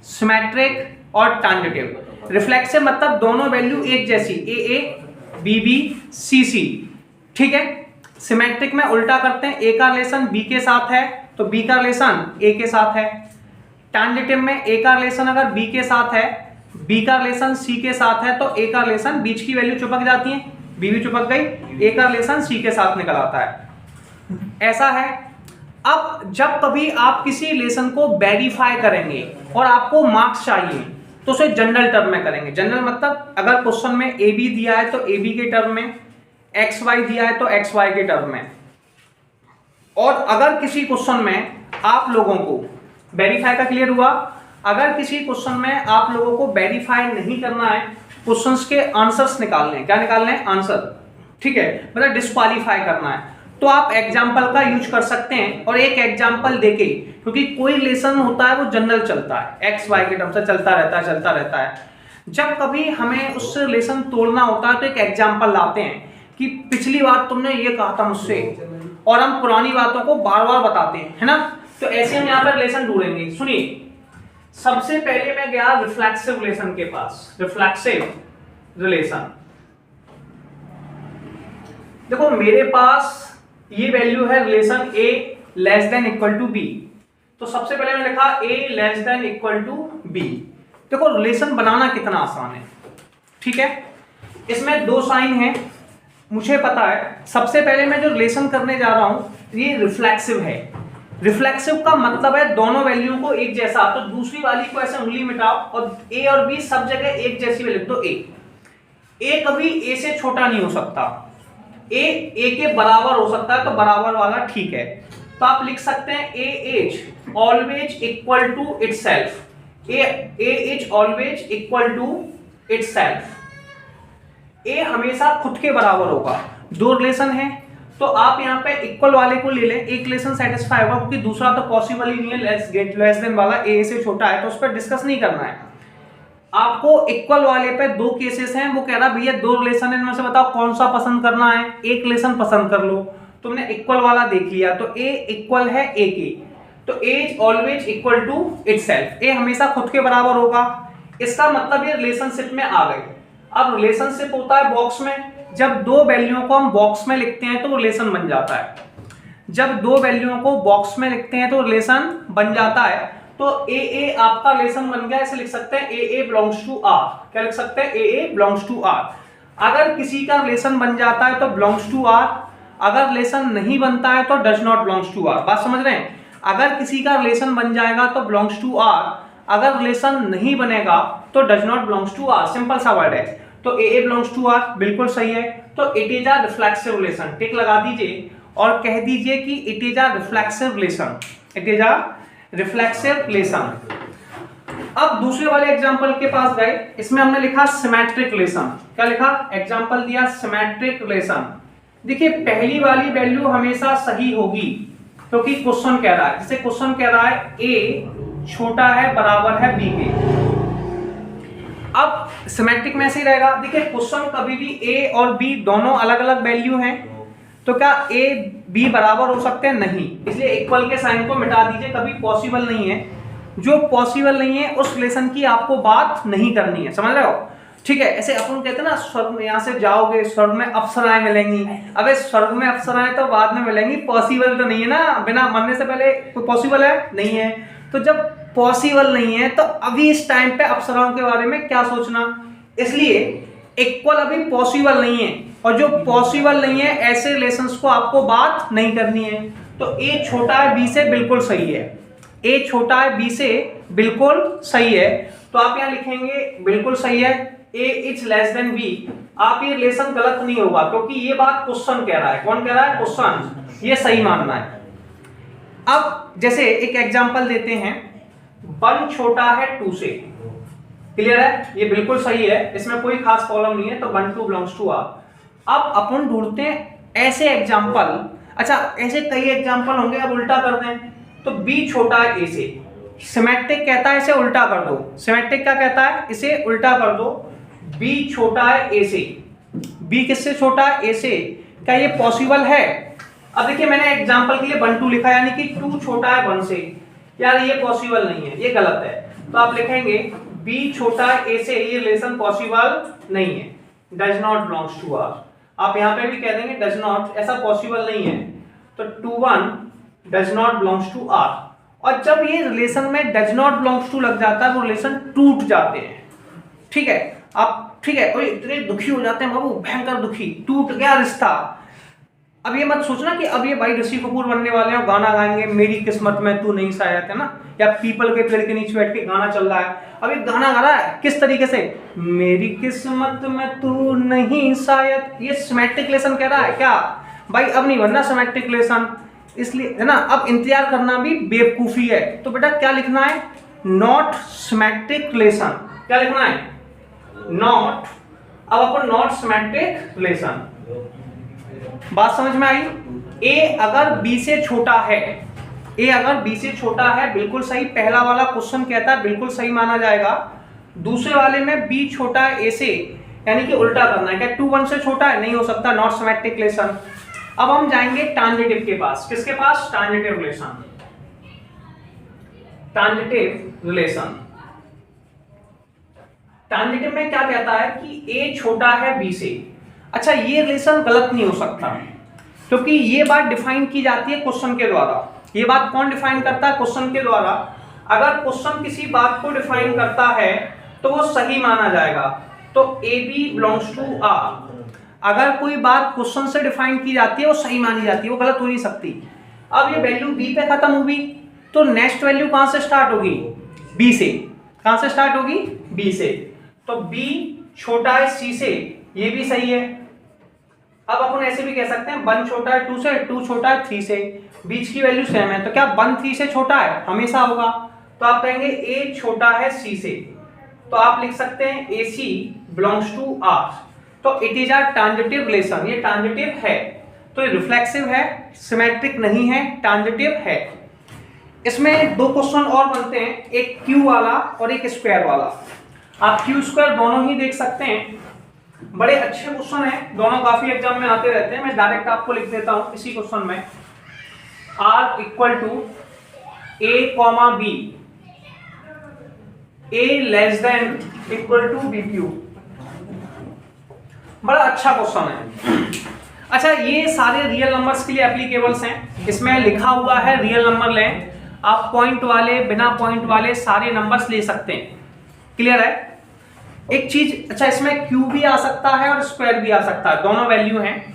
सिमेट्रिक और ट्रांजिटिव। रिफ्लेक्सिव मतलब दोनों वैल्यू एक जैसी, ए ए बी बी सी सी, ठीक है। सिमेट्रिक में उल्टा करते हैं, ए का रिलेशन बी के साथ है तो बी का रिलेशन ए के साथ है। ट्रांजिटिव में ए का रिलेशन अगर बी के साथ है, बी का रिलेशन सी के साथ है, तो ए का रिलेशन बीच की वैल्यू चिपक जाती है, बी भी चिपक गई, ए का रिलेशन सी के साथ निकल आता है, ऐसा है। अब जब कभी आप किसी रिलेशन को वेरीफाई करेंगे और आपको मार्क्स चाहिए तो उसे जनरल टर्म में करेंगे। जनरल मतलब अगर क्वेश्चन में ए बी दिया है तो ए बी के टर्म में, एक्स वाई दिया है तो एक्स वाई के टर्म में। और अगर किसी क्वेश्चन में आप लोगों को वेरीफाई का क्लियर हुआ, अगर किसी क्वेश्चन में आप लोगों को वेरीफाई नहीं करना है, क्वेश्चंस के आंसर्स निकालने हैं, क्या निकालने हैं, आंसर, ठीक है, मतलब डिस्क्वालीफाई करना है, तो आप एग्जाम्पल का यूज कर सकते हैं। और एक एग्जाम्पल देके, क्योंकि कोई रिलेशन होता है वो जनरल चलता है, एक्स वाई के टर्म से चलता रहता है। जब कभी हमें उससे रिलेशन तोड़ना होता है तो एक एग्जाम्पल लाते हैं कि पिछली बार तुमने ये कहा था मुझसे, और हम पुरानी बातों को बार बार बताते हैं, है ना। तो ऐसे हम यहाँ पर रिलेशन ढूंढेंगे। सुनिए, सबसे पहले मैं गया रिफ्लेक्सिव रिलेशन के पास। रिफ्लेक्सिव रिलेशन, देखो मेरे पास ये वैल्यू है relation A less than equal to B, तो सबसे पहले मैंने लिखा A less than equal to B. देखो रिलेशन बनाना कितना आसान है, ठीक है। इसमें दो साइन है, मुझे पता है। सबसे पहले मैं जो रिलेशन करने जा रहा हूं ये रिफ्लेक्सिव है। रिफ्लेक्सिव का मतलब है दोनों वैल्यू को एक जैसा, तो दूसरी वाली को ऐसे उंगली मिटाओ और ए और बी सब जगह एक जैसी लिख दो। ए कभी ए से छोटा नहीं हो सकता, ए के बराबर हो सकता है, तो बराबर वाला ठीक है। तो आप लिख सकते हैं A is always equal to itself. A is always equal to itself. A हमेशा खुद के बराबर होगा। दो रिलेशन है तो आप यहाँ पे इक्वल वाले को ले लें, एक रिलेशन सेटिस्फाई होगा, क्योंकि दूसरा तो पॉसिबल ही नहीं है, लेस देन वाला ए से छोटा है, तो उस पर डिस्कस नहीं करना है आपको। इक्वल वाले पे दो केसेस हैं, वो कह रहा भैया दो रिलेशन है, इनमें से बताओ कौन सा पसंद करना है। एक रिलेशन पसंद कर लो, तुमने इक्वल वाला देख लिया, तो ए इक्वल है ए के, तो A is always equal to itself. A हमेशा खुद के बराबर होगा, इसका मतलब ये रिलेशनशिप में आ गए। अब रिलेशनशिप होता है बॉक्स में, जब दो वैल्यूओं को हम बॉक्स में लिखते हैं तो रिलेशन बन जाता है। जब दो वैल्यूओं को बॉक्स में लिखते हैं तो रिलेशन बन जाता है। तो ए आपका रिलेशन बन गया, ऐसे लिख सकते हैं ए बिलोंग्स टू आर। क्या लिख सकते हैं, ए बिलोंग्स टू आर। अगर किसी का रिलेशन बन जाता है तो बिलोंग्स टू आर, अगर रिलेशन नहीं बनता है तो does not belongs to r. बात समझ रहे हैं, अगर किसी का रिलेशन बन जाएगा तो बिलोंग्स टू आर, अगर रिलेशन नहीं बनेगा तो does not belongs to r. Simple सा वर्ड है। तो ए बिलोंग्स टू आर बिल्कुल सही है। तो it is a reflexive relation, tick लगा दीजिए और कह दीजिए कि it is a reflexive relation. It is a reflexive relation. अब दूसरे वाले एग्जांपल के पास गए, इसमें हमने लिखा सिमेट्रिक रिलेशन। क्या लिखा, एग्जांपल दिया सिमेट्रिक रिलेशन। देखिए पहली वाली वैल्यू हमेशा सही होगी क्योंकि क्वेश्चन कह रहा है, जैसे क्वेश्चन कह रहा है ए छोटा है बराबर है बी के। अब सिमेट्रिक में ऐसे ही रहेगा। देखिए क्वेश्चन कभी भी ए और बी दोनों अलग अलग वैल्यू हैं, तो क्या ए बी बराबर हो सकते हैं, नहीं, इसलिए इक्वल के साइन को मिटा दीजिए, कभी पॉसिबल नहीं है। जो पॉसिबल नहीं है उस रिलेशन की आपको बात नहीं करनी है, समझ रहे हो। ठीक है, ऐसे अपन कहते हैं ना स्वर्ग में, यहाँ से जाओगे स्वर्ग में अप्सराएं मिलेंगी। अबे स्वर्ग में अप्सराएं तो बाद में मिलेंगी, पॉसिबल तो नहीं है ना, बिना मरने से पहले कोई पॉसिबल है नहीं है। तो जब पॉसिबल नहीं है तो अभी इस टाइम पे अप्सराओं के बारे में क्या सोचना, इसलिए इक्वल अभी पॉसिबल नहीं है, और जो पॉसिबल नहीं है ऐसे रिलेशंस को आपको बात नहीं करनी है। तो ए छोटा है बी से बिल्कुल सही है, ए छोटा है बी से बिल्कुल सही है। तो आप यहाँ लिखेंगे बिल्कुल सही है, ए इज लेस देन बी। आप ये रिलेशन गलत नहीं होगा, क्योंकि ये बात क्वेश्चन कह रहा है। कौन कह रहा है? क्वेश्चन। ये सही मानना है। अब जैसे एक एग्जांपल देते हैं, 1 छोटा है 2 से। क्लियर है? ये बिल्कुल सही है, इसमें कोई खास प्रॉब्लम नहीं है। तो 1 2 बिलोंग्स टू आर। अब अपन ढूंढते हैं ऐसे एग्जांपल। अच्छा, ऐसे कई एग्जांपल होंगे, अब उल्टा कर दें तो बी छोटा है ए से। सिमेट्रिक कहता है इसे उल्टा कर दो। सिमेट्रिक क्या कहता है? इसे उल्टा कर दो। बी छोटा है ए से। बी किससे छोटा है? ए से। क्या ये पॉसिबल है? अब देखिए, मैंने एग्जांपल के लिए 1 2 लिखा, यानी कि 2 छोटा है 1 से। यार ये पॉसिबल नहीं है, ये गलत है। तो आप लिखेंगे बी छोटा है ए से, ये रिलेशन पॉसिबल नहीं है, does not belongs to r. आप यहाँ पे भी कह देंगे डज नॉट, ऐसा पॉसिबल नहीं है। तो 2 1 does not belongs to r. और जब ये रिलेशन में डज नॉट बिलोंग्स टू लग जाता है वो रिलेशन टूट जाते हैं। ठीक है, आप ठीक है, और इतने दुखी हो जाते हैं बाबू, भयंकर दुखी, टूट गया रिश्ता। अब ये मत सोचना कि अब ये भाई ऋषि कपूर बनने वाले हैं, गाना गाएंगे मेरी किस्मत में तू नहीं शायद, है ना, या पीपल के पेड़ के नीचे बैठ के गाना चल रहा है। अब ये गाना गा रहा है किस तरीके से? मेरी किस्मत में तू नहीं शायद। ये सिमेट्रिक रिलेशन कह रहा है क्या भाई? अब नहीं बनना सिमेट्रिक रिलेशन, इसलिए है ना। अब इंतजार करना भी बेवकूफी है। तो बेटा क्या लिखना है? Not symmetric relation. क्या लिखना है? नॉट। अब अपन नॉट सिमेट्रिक रिलेशन। बात समझ में आई? ए अगर बी से छोटा है, ए अगर बी से छोटा है, बिल्कुल सही। पहला वाला क्वेश्चन कहता है बिल्कुल सही माना जाएगा। दूसरे वाले में बी छोटा है ए से, यानी कि उल्टा करना है। क्या 2 1 से छोटा है? नहीं हो सकता, नॉट सिमेट्रिक रिलेशन। अब हम जाएंगे ट्रांजिटिव के पास। किसके पास? Transitive relation. Transitive relation. Transitive में क्या कहता है कि ए छोटा है बी से। अच्छा, ये रिलेशन गलत नहीं हो सकता, क्योंकि ये बात डिफाइन की जाती है क्वेश्चन के द्वारा। ये बात कौन डिफाइन करता है? क्वेश्चन के द्वारा। अगर क्वेश्चन किसी बात को डिफाइन करता है तो वो सही माना जाएगा। तो a b belongs to r. अगर कोई बात क्वेश्चन से डिफाइन की जाती है वो सही मानी जाती है, वो गलत हो नहीं सकती। अब ये वैल्यू बी पे खत्म होगी, तो नेक्स्ट वैल्यू कहां से स्टार्ट होगी? बी से। कहां से स्टार्ट होगी? बी से। तो बी छोटा है सी से, ये भी सही है। अब अपन ऐसे भी कह सकते हैं 1 छोटा है 2 से, 2 छोटा है 3 से, बीच की वैल्यू सेम है। तो क्या 1 3 से छोटा है? हमेशा होगा। तो आप कहेंगे ए छोटा है सी से, तो आप लिख सकते हैं ए सी बिलोंग्स टू आर। तो it is a transitive relation. ये ट्रांजिटिव है, तो ये रिफ्लेक्सिव है, सिमेट्रिक नहीं है, ट्रांजिटिव है। इसमें 2 क्वेश्चन और बनते हैं, एक क्यू वाला और एक स्क्वायर वाला। आप क्यू स्क्वायर दोनों ही देख सकते हैं, बड़े अच्छे क्वेश्चन हैं, दोनों काफी एग्जाम में आते रहते हैं। मैं डायरेक्ट आपको लिख देता हूं इसी क्वेश्चन में, r equal to a comma b, a less than equal to b q. बड़ा अच्छा क्वेश्चन है। अच्छा, ये सारे रियल नंबर्स के लिए एप्लीकेबल्स हैं। इसमें लिखा हुआ है रियल नंबर लें, आप पॉइंट वाले बिना पॉइंट वाले सारे नंबर्स ले सकते हैं। क्लियर है? एक चीज, अच्छा इसमें क्यू भी आ सकता है और स्क्वायर भी आ सकता है, दोनों वैल्यू हैं।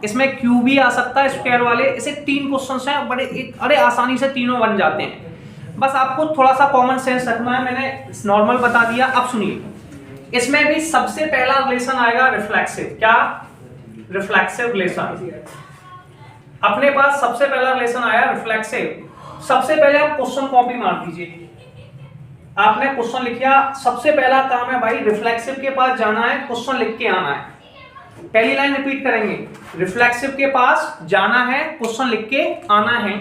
इसमें क्यू भी आ सकता है, स्क्वायर वाले। ऐसे 3 क्वेश्चंस हैं, बड़े आसानी से तीनों बन जाते हैं। बस आपको थोड़ा सा कॉमन सेंस रखना है, मैंने नॉर्मल बता दिया। अब सुनिए, इसमें भी सबसे पहला रिलेशन आएगा रिफ्लेक्सिव। क्या? Reflexive relation. अपने पास सबसे पहला रिलेशन आया रिफ्लेक्सिव। सबसे पहले आप क्वेश्चन कॉपी मार दीजिए। आपने क्वेश्चन लिखा, सबसे पहला काम है भाई रिफ्लेक्सिव के पास जाना है, क्वेश्चन लिख के आना है। पहली लाइन रिपीट करेंगे, रिफ्लेक्सिव के पास जाना है, क्वेश्चन लिख के आना है।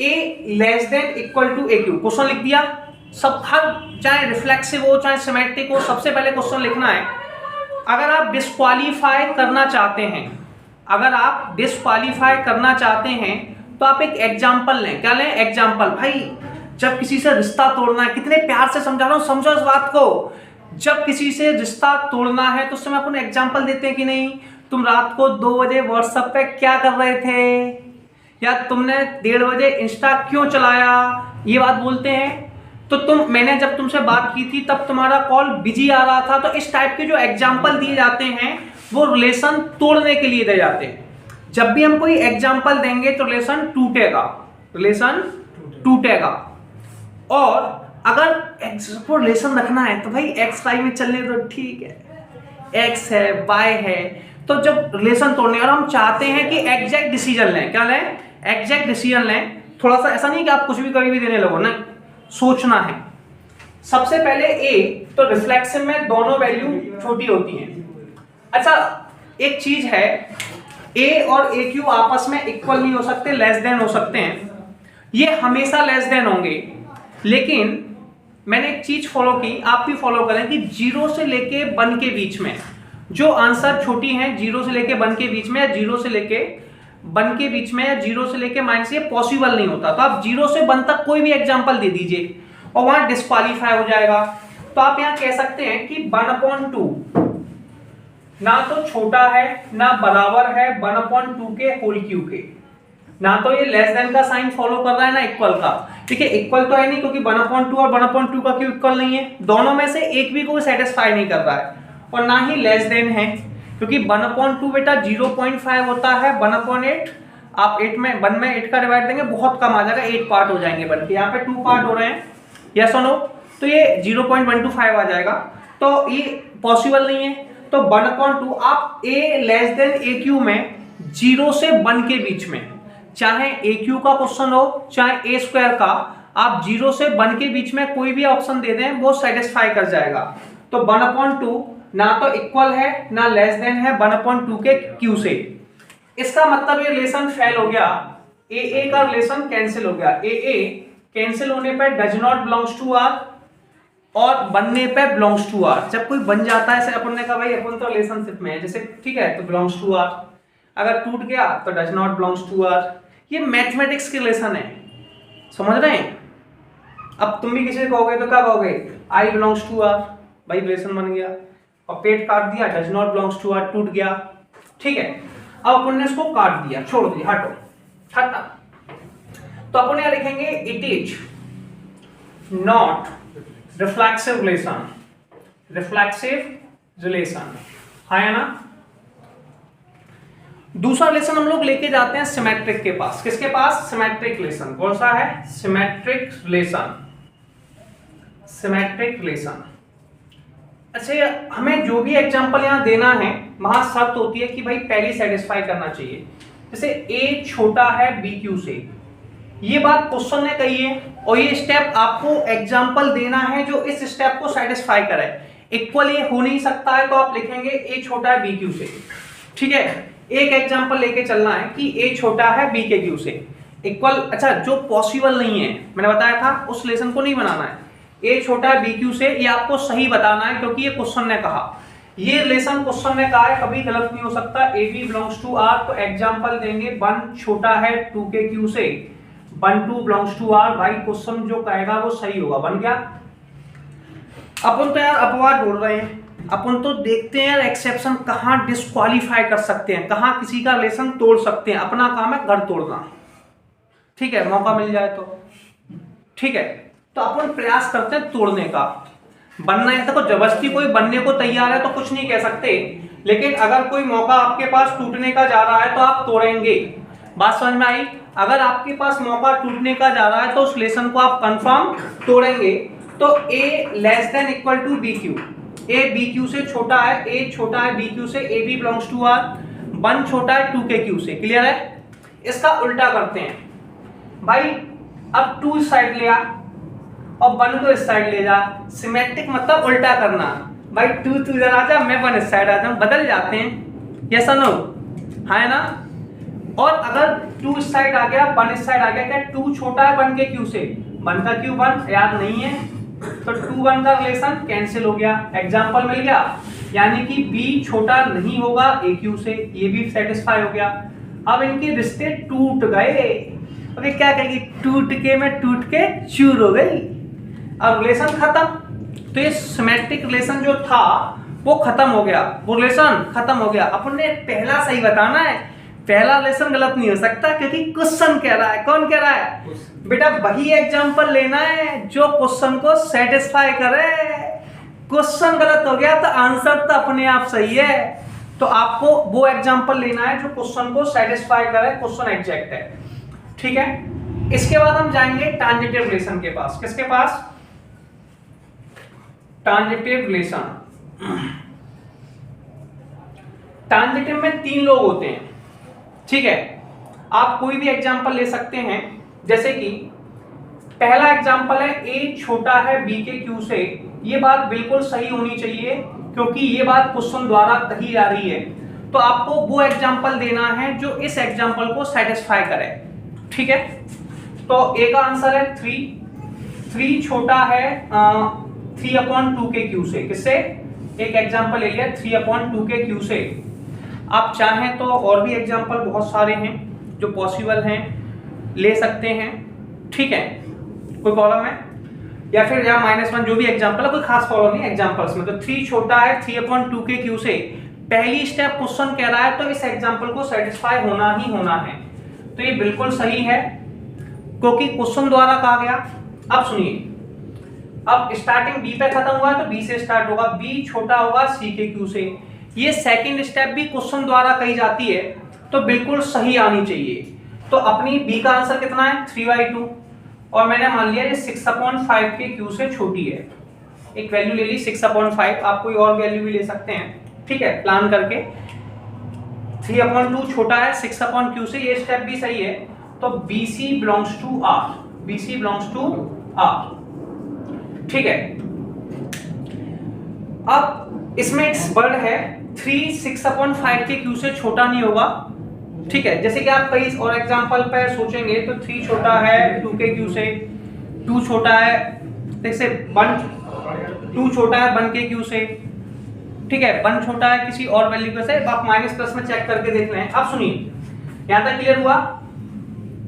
A less than equal to A Q, question लिख दिया। सब, हर चाहे रिफ्लेक्सिव हो चाहे सिमेट्रिक हो, सबसे पहले क्वेश्चन लिखना है। अगर आप डिस्क्वालीफाई करना चाहते हैं, अगर आप डिस्क्वालीफाई करना चाहते हैं तो आप एक एग्जाम्पल लें। क्या लें? एग्जाम्पल। भाई जब किसी से रिश्ता तोड़ना है, कितने प्यार से समझा रहा हूं, समझो इस बात को। जब किसी से रिश्ता तोड़ना है तो उस समय अपन एग्जाम्पल देते हैं कि नहीं, तुम रात को 2 बजे व्हाट्सएप पे क्या कर रहे थे, या तुमने 1:30 बजे इंस्टा क्यों चलाया, ये बात बोलते हैं। तो मैंने जब तुमसे बात की थी तब तुम्हारा कॉल बिजी आ रहा था। तो इस टाइप के जो एग्जाम्पल दिए जाते हैं वो रिलेशन तोड़ने के लिए दिए जाते हैं। जब भी हम कोई एग्जाम्पल देंगे तो रिलेशन टूटेगा। और अगर को रिलेशन रखना है तो भाई एक्स वाई में चलने तो ठीक है, एक्स है वाई है, तो जब रिलेशन तोड़ने और हम चाहते हैं कि एग्जैक्ट डिसीजन लें, क्या लें, एग्जैक्ट डिसीजन लें। थोड़ा सा ऐसा नहीं कि आप कुछ भी कभी भी देने लगो, नहीं, सोचना है। सबसे पहले ए, तो रिफ्लेक्सिव में दोनों वैल्यू छोटी होती हैं। अच्छा एक चीज है, ए और ए क्यू आपस में इक्वल नहीं हो सकते, लेस देन हो सकते हैं, ये हमेशा लेस देन होंगे। लेकिन मैंने एक चीज फॉलो की, आप भी फॉलो करें कि 0 से लेके 1 के बीच में जो आंसर छोटी हैं, 0 से लेके 1 के बीच में, या 0 से लेके 1 के बीच में, या 0 से लेके माइनस, ये पॉसिबल नहीं होता। तो आप 0 से 1 तक कोई भी एग्जांपल दे दीजिए और वहां डिस्क्वालीफाई हो जाएगा। तो आप यहां कह सकते हैं कि 1/2 ना तो छोटा है ना बराबर है 1/2 के होल क्यूब के, ना तो ये लेस देन का साइन फॉलो कर रहा है ना इक्वल का। ठीक है, इक्वल तो है नहीं क्योंकि 1/2 और 1/2 का क्यों इक्वल नहीं है, दोनों में से एक भी को सेटिस्फाई नहीं कर रहा है। और ना ही लेस देन है क्योंकि 1/2 बेटा 0.5 होता है, 1/8 आप 1 में 8 का डिवाइड देंगे बहुत कम आ जाएगा, 8 पार्ट हो जाएंगे बन के, यहाँ पे 2 पार्ट हो रहे हैं, यस और नो, तो ये 0.125 आ जाएगा। तो ये पॉसिबल नहीं है। तो 1/2 आप a less then A Q में 0 से 1 के बीच में, चाहे ए क्यू का क्वेश्चन हो चाहे ए स्क्वायर का, आप 0 से 1 के बीच में कोई भी ऑप्शन दे दें वो सेटिस्फाई कर जाएगा। तो 1/2 ना तो इक्वल है ना लेस देन है 1/2 के क्यू से। इसका मतलब ये रिलेशन फेल हो गया, ए का रिलेशन कैंसिल हो गया। ए कैंसिल होने पर does not belongs to r और बनने पे बिलोंग्स टू आर। जब कोई बन जाता है, अपन ने कहा भाई अपन तो रिलेशनशिप में है, जैसे ठीक है तो बिलोंग्स टू आर, अगर टूट गया तो does not belongs to r. ये मैथमेटिक्स के रिलेशन है, समझ रहे हैं। अब तुम भी किसी को कहोगे तो क्या कहोगे, आई बिलोंग्स टू आर, भाई रिलेशन बन गया। और पेट काट दिया, does not belongs to r, टूट गया। ठीक है, अब अपन ने इसको काट दिया, छोड़ दिया, हटा। तो अपन यहां लिखेंगे it is not reflexive relation, है ना। दूसरा रिलेशन हम लोग लेके जाते हैं सिमेट्रिक के पास। किसके पास, सिमेट्रिक रिलेशन। कौन सा है, सिमेट्रिक रिलेशन। अच्छा, हमें जो भी एग्जांपल यहां देना है वहां शर्त होती है कि भाई पहली सेटिस्फाई करना चाहिए। जैसे a छोटा है b q से, ये बात क्वेश्चन ने कही है और ये स्टेप आपको एग्जांपल देना है जो इस स्टेप को सेटिस्फाई करे। इक्वल ये हो नहीं सकता है तो आप लिखेंगे a छोटा है b q से। ठीक है, एक एग्जांपल लेके चलना है कि a छोटा है b के q से इक्वल। अच्छा, जो पॉसिबल नहीं है मैंने बताया था उस रिलेशन को नहीं बनाना है। a छोटा है b q से, ये आपको सही बताना है क्योंकि ये क्वेश्चन ने कहा, ये रिलेशन क्वेश्चन ने कहा है, कभी गलत नहीं हो सकता। ab बिलोंग्स टू r, तो एग्जांपल देंगे 1 छोटा है 2 के q से, 1 2 बिलोंग्स टू r। भाई क्वेश्चन जो कहेगा वो सही होगा, बन गया। अपन तो यार अपवाद ढूंढ रहे हैं, अपन तो देखते हैं यार एक्सेप्शन कहां डिस्क्वालीफाई कर सकते हैं, कहां किसी का रिलेशन तोड़ सकते हैं। अपना काम है घर तोड़ना, ठीक है, मौका मिल जाए तो। ठीक है, तो अपन प्रयास करते हैं तोड़ने का। बनना है तो जबरदस्ती कोई बनने को तैयार है तो कुछ नहीं कह सकते, लेकिन अगर कोई मौका आपके पास टूटने का जा रहा है तो आप तोड़ेंगे। बात समझ में आई। अगर आपके पास मौका टूटने का जा रहा है तो उस रिलेशन को आप कंफर्म तोड़ेंगे। तो a less than equal to b q, a b q से छोटा है, a छोटा है बी क्यू से, a b belongs to r, 1 छोटा है 2 के क्यू से। क्लियर है। इसका उल्टा करते हैं भाई, अब 2 इस साइड ले आ और 1 को इस साइड ले जा। सिमेट्रिक मतलब उल्टा करना। भाई 2 इधर आ जा, मैं 1 इस साइड आ जाऊं, बदल जाते हैं, यस और नो, है ना। और अगर 2 इस साइड आ गया 1 इस साइड आ गया, क्या 2 छोटा है 1 के क्यू से, 1 का क्यू 1 याद नहीं है, तो 2 1 का रिलेशन कैंसिल हो गया, एग्जांपल मिल गया। यानी कि b छोटा नहीं होगा a क्यू से, ये भी सेटिस्फाई हो गया। अब इनके रिश्ते टूट गए। अबे क्या कहेगी, टूट के चूर हो गई। अब रिलेशन खत्म। तो ये सिमेट्रिक रिलेशन जो था वो खत्म हो गया, वो रिलेशन खत्म हो गया। अपन ने पहला सही बताना है, पहला रिलेशन गलत नहीं हो सकता, क्योंकि क्वेश्चन कह रहा है। कौन कह रहा है बेटा? वही एग्जांपल लेना है जो क्वेश्चन को सेटिस्फाई करे। क्वेश्चन गलत हो गया तो आंसर तो अपने आप सही है। तो आपको वो एग्जांपल लेना है जो क्वेश्चन को सेटिस्फाई करे, क्वेश्चन एग्जैक्ट है। ठीक है, इसके बाद हम जाएंगे ट्रांजिटिव रिलेशन के पास। किसके पास? Transitive relation. ट्रांजिटिव में 3 लोग होते हैं। ठीक है, आप कोई भी एग्जांपल ले सकते हैं। जैसे कि पहला एग्जांपल है a छोटा है b के q से। ये बात बिल्कुल सही होनी चाहिए, क्योंकि ये बात क्वेश्चन द्वारा कही जा रही है। तो आपको वो एग्जांपल देना है जो इस एग्जांपल को सेटिस्फाई करे। ठीक है, तो a का आंसर है 3 छोटा है 3/2 के q से। किससे? एक एग्जांपल ले लिया 3/2 के q से। आप चाहें तो और भी एग्जांपल बहुत सारे हैं जो पॉसिबल हैं, ले सकते हैं। ठीक है, कोई प्रॉब्लम है? या फिर या -1 जो भी एग्जांपल है, कोई खास प्रॉब्लम नहीं एग्जांपल्स में। तो 3 छोटा है 3/2 के q से। पहली स्टेप क्वेश्चन कह रहा है तो इस एग्जांपल को सेटिस्फाई होना ही होना है। तो ये बिल्कुल सही है, क्योंकि क्वेश्चन द्वारा कहा गया। अब सुनिए, अब स्टार्टिंग b पे खत्म हुआ है तो b से स्टार्ट होगा। b छोटा होगा c के q से। ये सेकंड स्टेप भी क्वेश्चन द्वारा कही जाती है, तो बिल्कुल सही आनी चाहिए। तो अपनी b का आंसर कितना है? 3/2। और मैंने मान लिया ये 6/5 के q से छोटी है। एक वैल्यू ले ली 6/5, आप कोई और वैल्यू भी ले सकते हैं। ठीक है, प्लान करके 3/2 छोटा है 6/q से, ये स्टेप भी सही है। तो BC belongs to R, BC belongs to R। ठीक है, अब इसमें एक वर्ड है 3 6/5 के q से छोटा नहीं होगा। ठीक है, जैसे कि आप कई और एग्जांपल पे सोचेंगे तो 3 छोटा है 2 के q से, 2 छोटा है जैसे 2 छोटा है 1 के q से। ठीक है, 1 छोटा है किसी और वैल्यू पे से। आप माइनस प्लस में चेक करके देख लें। अब सुनिए, यहां तक क्लियर हुआ?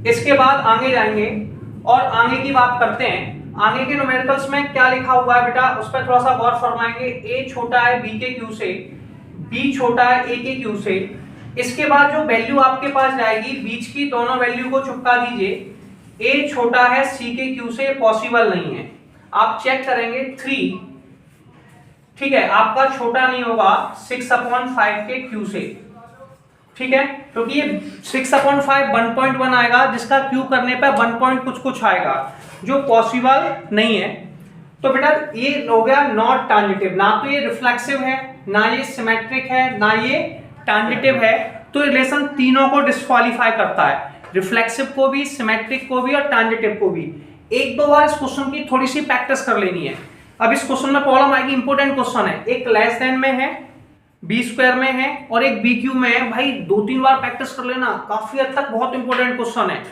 इसके बाद आगे जाएंगे और आगे की बात करते हैं। आगे के न्यूमेरिकल्स में क्या लिखा हुआ है बेटा, उस पर थोड़ा सा गौर फरमाएंगे। a छोटा है b के q से, b छोटा है a के q से। इसके बाद जो वैल्यू आपके पास जाएगी, बीच की दोनों वैल्यू को चिपका दीजिए। a छोटा है c के q से, पॉसिबल नहीं है। आप चेक करेंगे 3, ठीक है, आपका छोटा नहीं होगा 6/5 के q से। ठीक है, क्योंकि ये 6/5 1.1 आएगा, जिसका q करने पे 1 पॉइंट कुछ आएगा, जो पॉसिबल नहीं है। तो बेटा ये हो गया नॉट ट्रांजिटिव। ना तो ये रिफ्लेक्सिव है, ना ये सिमेट्रिक है, ना ये ट्रांजिटिव है। तो रिलेशन तीनों को डिस्क्वालीफाई करता है, रिफ्लेक्सिव को भी, सिमेट्रिक को भी और ट्रांजिटिव को भी। एक दो बार इस क्वेश्चन की थोड़ी सी प्रैक्टिस कर लेनी है। अब इस क्वेश्चन में प्रॉब्लम आएगी, इंपॉर्टेंट क्वेश्चन है। एक लेस देन में है, बी स्क्वायर में है और एक बी क्यू में है। भाई 2-3 बार प्रैक्टिस कर लेना, काफी हद तक बहुत इंपॉर्टेंट क्वेश्चन है।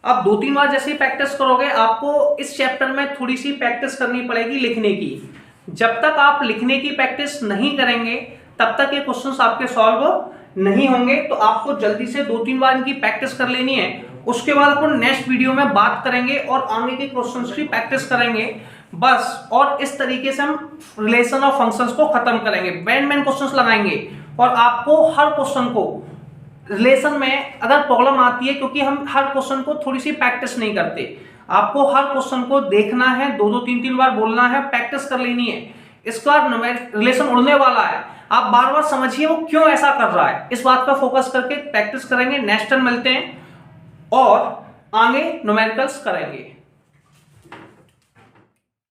अब 2-3 बार जैसे ही प्रैक्टिस करोगे, आपको इस चैप्टर में थोड़ी सी प्रैक्टिस करनी पड़ेगी लिखने की। जब तक आप लिखने की प्रैक्टिस नहीं करेंगे तब तक ये क्वेश्चंस आपके सॉल्व नहीं होंगे। तो आपको जल्दी से 2-3 बार इनकी प्रैक्टिस कर लेनी है। उसके बाद अपन नेक्स्ट वीडियो में बात करेंगे और आगे के क्वेश्चंस की प्रैक्टिस करेंगे बस। और इस तरीके से हम रिलेशन ऑफ फंक्शंस को खत्म करेंगे, मेन क्वेश्चंस लगाएंगे। और आपको हर क्वेश्चन को रिलेशन में अगर प्रॉब्लम आती है, क्योंकि हम हर क्वेश्चन को थोड़ी सी प्रैक्टिस नहीं करते, आपको हर क्वेश्चन को देखना है, 2-2 3-3 बार बोलना है, प्रैक्टिस कर लेनी है। इसके बाद रिलेशन उड़ने वाला है, आप बार बार समझिए वो क्यों ऐसा कर रहा है। इस बात पर फोकस करके प्रैक्टिस करेंगे। नेक्स्ट टाइम मिलते हैं और आगे न्यूमेरिकल्स करेंगे।